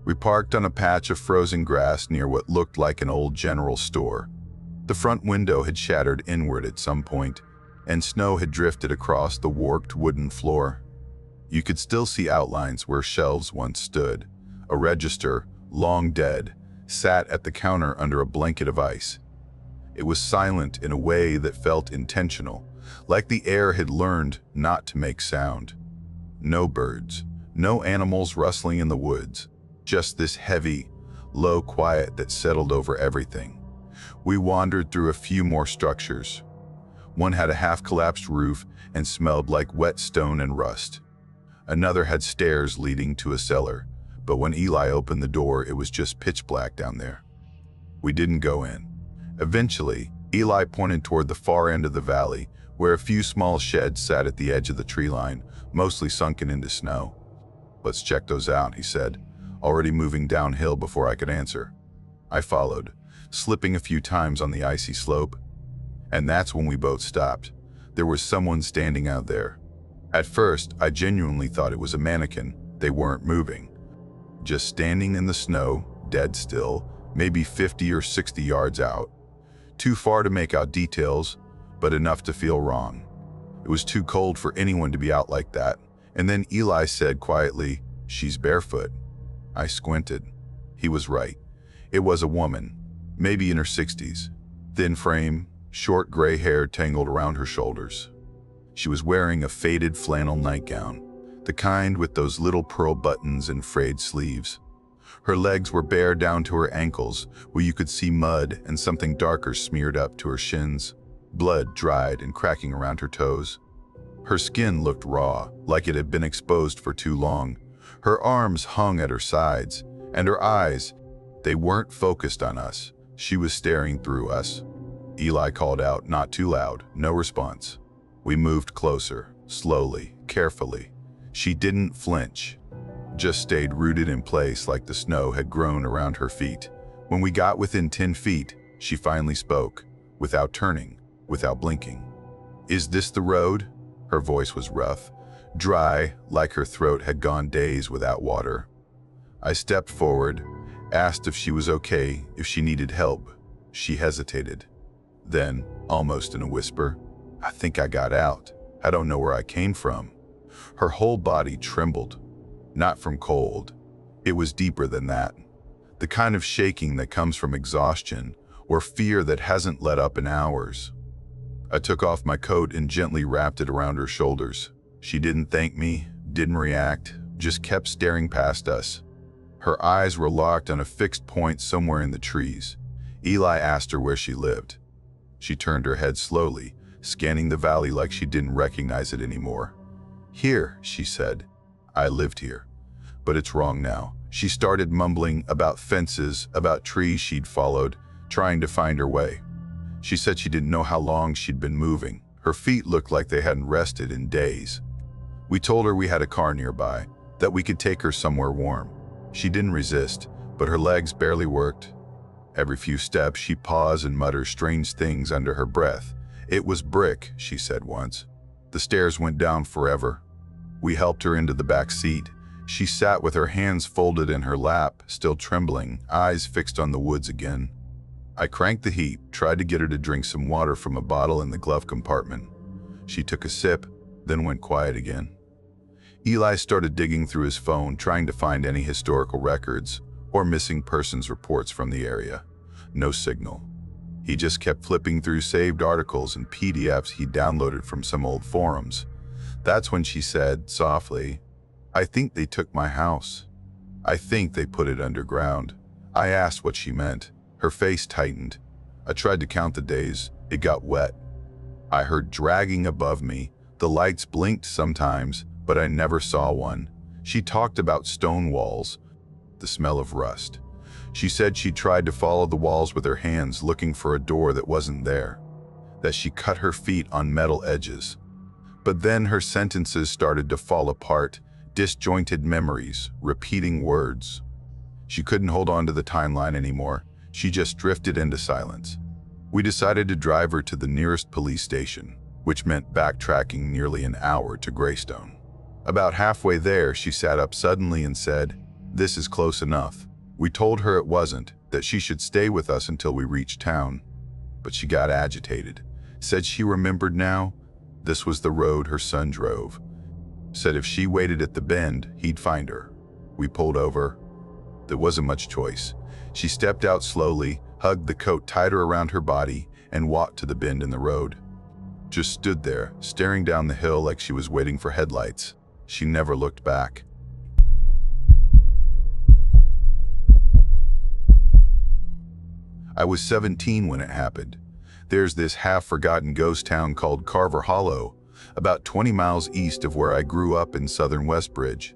Speaker 1: We parked on a patch of frozen grass near what looked like an old general store. The front window had shattered inward at some point, and snow had drifted across the warped wooden floor. You could still see outlines where shelves once stood. A register, long dead, sat at the counter under a blanket of ice. It was silent in a way that felt intentional, like the air had learned not to make sound. No birds, no animals rustling in the woods, just this heavy, low quiet that settled over everything. We wandered through a few more structures. One had a half-collapsed roof and smelled like wet stone and rust. Another had stairs leading to a cellar, but when Eli opened the door, it was just pitch black down there. We didn't go in. Eventually, Eli pointed toward the far end of the valley, where a few small sheds sat at the edge of the tree line, mostly sunken into snow. "Let's check those out," he said, already moving downhill before I could answer. I followed, slipping a few times on the icy slope. And that's when we both stopped. There was someone standing out there. At first, I genuinely thought it was a mannequin. They weren't moving. Just standing in the snow, dead still, maybe 50 or 60 yards out. Too far to make out details, but enough to feel wrong. It was too cold for anyone to be out like that. And then Eli said quietly, "She's barefoot." I squinted. He was right. It was a woman, maybe in her 60s. Thin frame, short gray hair tangled around her shoulders. She was wearing a faded flannel nightgown, the kind with those little pearl buttons and frayed sleeves. Her legs were bare down to her ankles, where you could see mud and something darker smeared up to her shins, blood dried and cracking around her toes. Her skin looked raw, like it had been exposed for too long. Her arms hung at her sides, and her eyes, they weren't focused on us. She was staring through us. Eli called out, not too loud, no response. We moved closer, slowly, carefully. She didn't flinch, just stayed rooted in place like the snow had grown around her feet. When we got within 10 feet, she finally spoke, without turning, without blinking. "Is this the road?" Her voice was rough, dry, like her throat had gone days without water. I stepped forward, asked if she was okay, if she needed help. She hesitated. Then, almost in a whisper, "I think I got out. I don't know where I came from." Her whole body trembled. Not from cold. It was deeper than that. The kind of shaking that comes from exhaustion or fear that hasn't let up in hours. I took off my coat and gently wrapped it around her shoulders. She didn't thank me, didn't react, just kept staring past us. Her eyes were locked on a fixed point somewhere in the trees. Eli asked her where she lived. She turned her head slowly, scanning the valley like she didn't recognize it anymore. "Here," she said. "I lived here. But it's wrong now." She started mumbling about fences, about trees she'd followed, trying to find her way. She said she didn't know how long she'd been moving. Her feet looked like they hadn't rested in days. We told her we had a car nearby, that we could take her somewhere warm. She didn't resist, but her legs barely worked. Every few steps, she'd pause and mutter strange things under her breath. "It was brick," she said once. The stairs went down forever. We helped her into the back seat. She sat with her hands folded in her lap, still trembling, eyes fixed on the woods again. I cranked the heat, tried to get her to drink some water from a bottle in the glove compartment. She took a sip, then went quiet again. Eli started digging through his phone, trying to find any historical records or missing persons reports from the area. No signal. He just kept flipping through saved articles and PDFs he downloaded from some old forums. That's when she said, softly, "I think they took my house. I think they put it underground." I asked what she meant. Her face tightened. I tried to count the days. It got wet. I heard dragging above me. The lights blinked sometimes, but I never saw one. She talked about stone walls, the smell of rust. She said she tried to follow the walls with her hands, looking for a door that wasn't there, that she cut her feet on metal edges. But then her sentences started to fall apart, disjointed memories, repeating words. She couldn't hold on to the timeline anymore. She just drifted into silence. We decided to drive her to the nearest police station, which meant backtracking nearly an hour to Greystone. About halfway there, she sat up suddenly and said, "This is close enough." We told her it wasn't, that she should stay with us until we reached town. But she got agitated, said she remembered now. This was the road her son drove. Said if she waited at the bend, he'd find her. We pulled over. There wasn't much choice. She stepped out slowly, hugged the coat tighter around her body, and walked to the bend in the road. Just stood there, staring down the hill like she was waiting for headlights. She never looked back. I was 17 when it happened. There's this half-forgotten ghost town called Carver Hollow, about 20 miles east of where I grew up in southern Westbridge.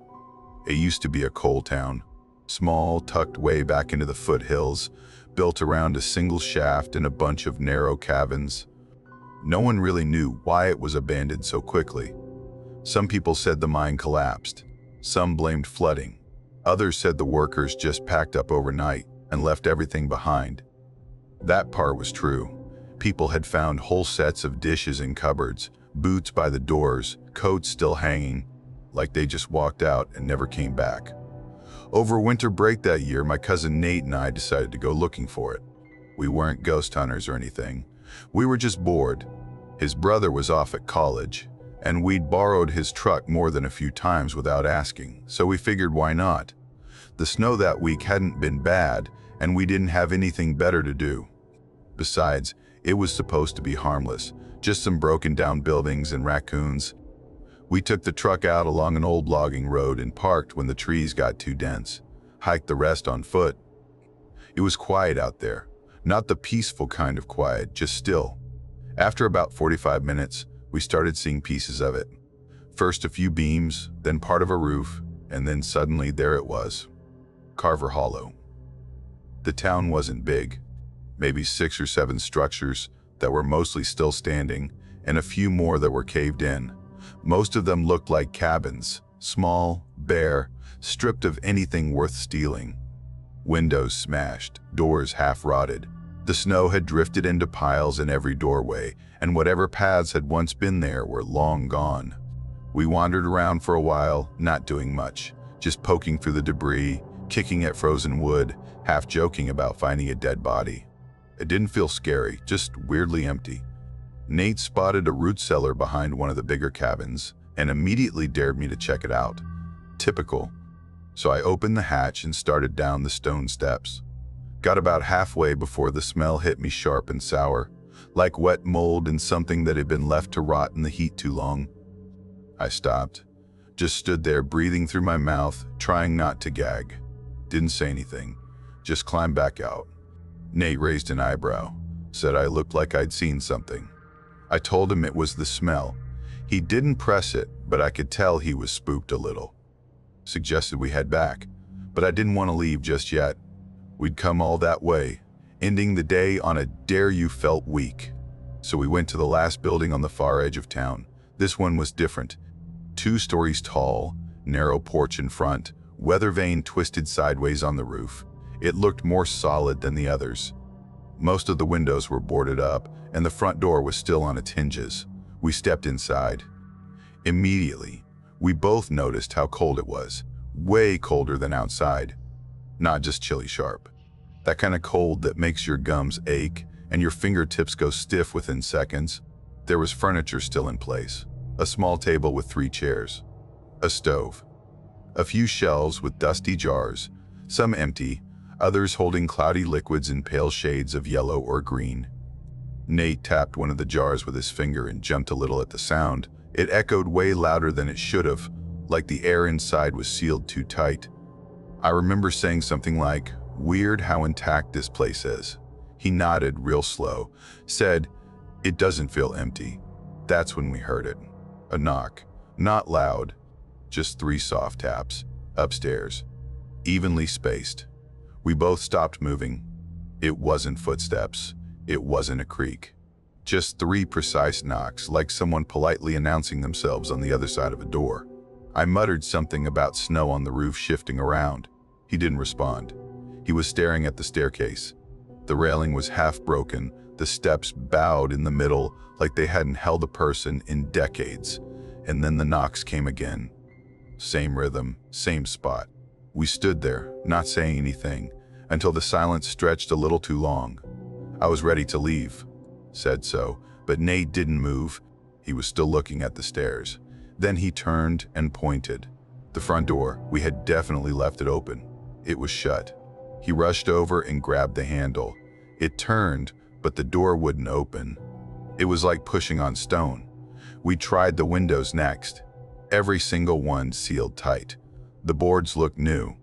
Speaker 1: It used to be a coal town, small, tucked way back into the foothills, built around a single shaft and a bunch of narrow cabins. No one really knew why it was abandoned so quickly. Some people said the mine collapsed. Some blamed flooding. Others said the workers just packed up overnight and left everything behind. That part was true. People had found whole sets of dishes in cupboards, boots by the doors, coats still hanging, like they just walked out and never came back. Over winter break that year, my cousin Nate and I decided to go looking for it. We weren't ghost hunters or anything. We were just bored. His brother was off at college, and we'd borrowed his truck more than a few times without asking, so we figured why not. The snow that week hadn't been bad, and we didn't have anything better to do. Besides, it was supposed to be harmless, just some broken down buildings and raccoons. We took the truck out along an old logging road and parked when the trees got too dense, hiked the rest on foot. It was quiet out there, not the peaceful kind of quiet, just still. After about 45 minutes, we started seeing pieces of it. First a few beams, then part of a roof, and then suddenly there it was, Carver Hollow. The town wasn't big, maybe 6 or 7 structures that were mostly still standing, and a few more that were caved in. Most of them looked like cabins, small, bare, stripped of anything worth stealing. Windows smashed, doors half rotted. The snow had drifted into piles in every doorway, and whatever paths had once been there were long gone. We wandered around for a while, not doing much, just poking through the debris, kicking at frozen wood, half joking about finding a dead body. It didn't feel scary, just weirdly empty. Nate spotted a root cellar behind one of the bigger cabins and immediately dared me to check it out. Typical. So I opened the hatch and started down the stone steps. Got about halfway before the smell hit me sharp and sour, like wet mold and something that had been left to rot in the heat too long. I stopped, just stood there breathing through my mouth, trying not to gag. Didn't say anything, just climbed back out. Nate raised an eyebrow, said I looked like I'd seen something. I told him it was the smell. He didn't press it, but I could tell he was spooked a little. Suggested we head back, but I didn't want to leave just yet. We'd come all that way, ending the day on a dare-you-felt week. So we went to the last building on the far edge of town. This one was different. 2 stories tall, narrow porch in front, weather vane twisted sideways on the roof. It looked more solid than the others. Most of the windows were boarded up, and the front door was still on its hinges. We stepped inside. Immediately, we both noticed how cold it was, way colder than outside. Not just chilly sharp. That kind of cold that makes your gums ache and your fingertips go stiff within seconds. There was furniture still in place. A small table with 3 chairs. A stove. A few shelves with dusty jars, some empty, others holding cloudy liquids in pale shades of yellow or green. Nate tapped one of the jars with his finger and jumped a little at the sound. It echoed way louder than it should have, like the air inside was sealed too tight. I remember saying something like, "Weird how intact this place is." He nodded real slow, said, "It doesn't feel empty." That's when we heard it. A knock. Not loud, just 3 soft taps, upstairs, evenly spaced. We both stopped moving. It wasn't footsteps. It wasn't a creak. Just 3 precise knocks, like someone politely announcing themselves on the other side of a door. I muttered something about snow on the roof shifting around. He didn't respond. He was staring at the staircase. The railing was half broken, the steps bowed in the middle like they hadn't held a person in decades. And then the knocks came again. Same rhythm, same spot. We stood there, not saying anything, until the silence stretched a little too long. I was ready to leave. Said so, but Nate didn't move. He was still looking at the stairs. Then he turned and pointed. The front door, we had definitely left it open. It was shut. He rushed over and grabbed the handle. It turned, but the door wouldn't open. It was like pushing on stone. We tried the windows next. Every single one sealed tight. The boards looked new.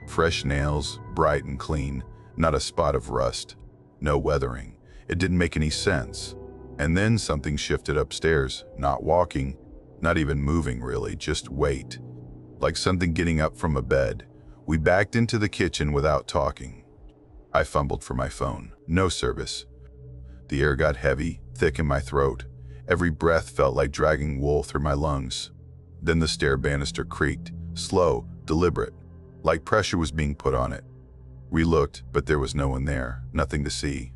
Speaker 1: Fresh nails, bright and clean, not a spot of rust. No weathering. It didn't make any sense. And then something shifted upstairs, not walking, not even moving really, just weight. Like something getting up from a bed. We backed into the kitchen without talking. I fumbled for my phone. No service. The air got heavy, thick in my throat. Every breath felt like dragging wool through my lungs. Then the stair banister creaked, slow, deliberate, like pressure was being put on it. We looked, but there was no one there, nothing to see.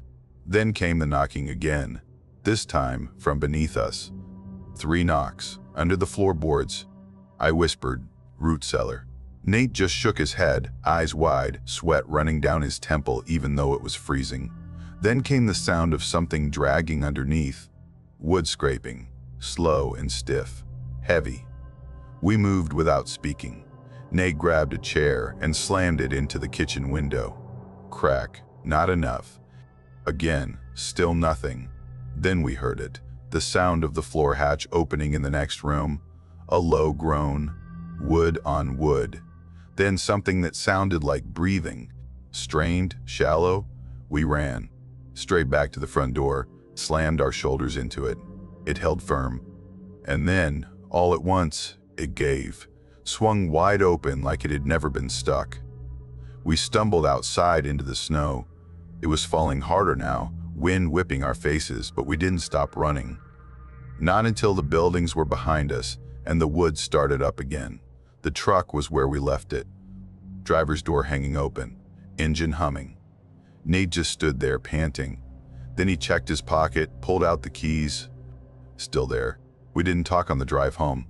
Speaker 1: Then came the knocking again, this time from beneath us. 3 knocks, under the floorboards. I whispered, "Root cellar." Nate just shook his head, eyes wide, sweat running down his temple even though it was freezing. Then came the sound of something dragging underneath. Wood scraping, slow and stiff, heavy. We moved without speaking. Nate grabbed a chair and slammed it into the kitchen window. Crack, not enough. Again, still nothing. Then we heard it, the sound of the floor hatch opening in the next room. A low groan, wood on wood. Then something that sounded like breathing. Strained, shallow. We ran. Straight back to the front door, slammed our shoulders into it. It held firm. And then, all at once, it gave. Swung wide open like it had never been stuck. We stumbled outside into the snow. It was falling harder now, wind whipping our faces, but we didn't stop running. Not until the buildings were behind us and the woods started up again. The truck was where we left it. Driver's door hanging open, engine humming. Nate just stood there panting. Then he checked his pocket, pulled out the keys. Still there. We didn't talk on the drive home.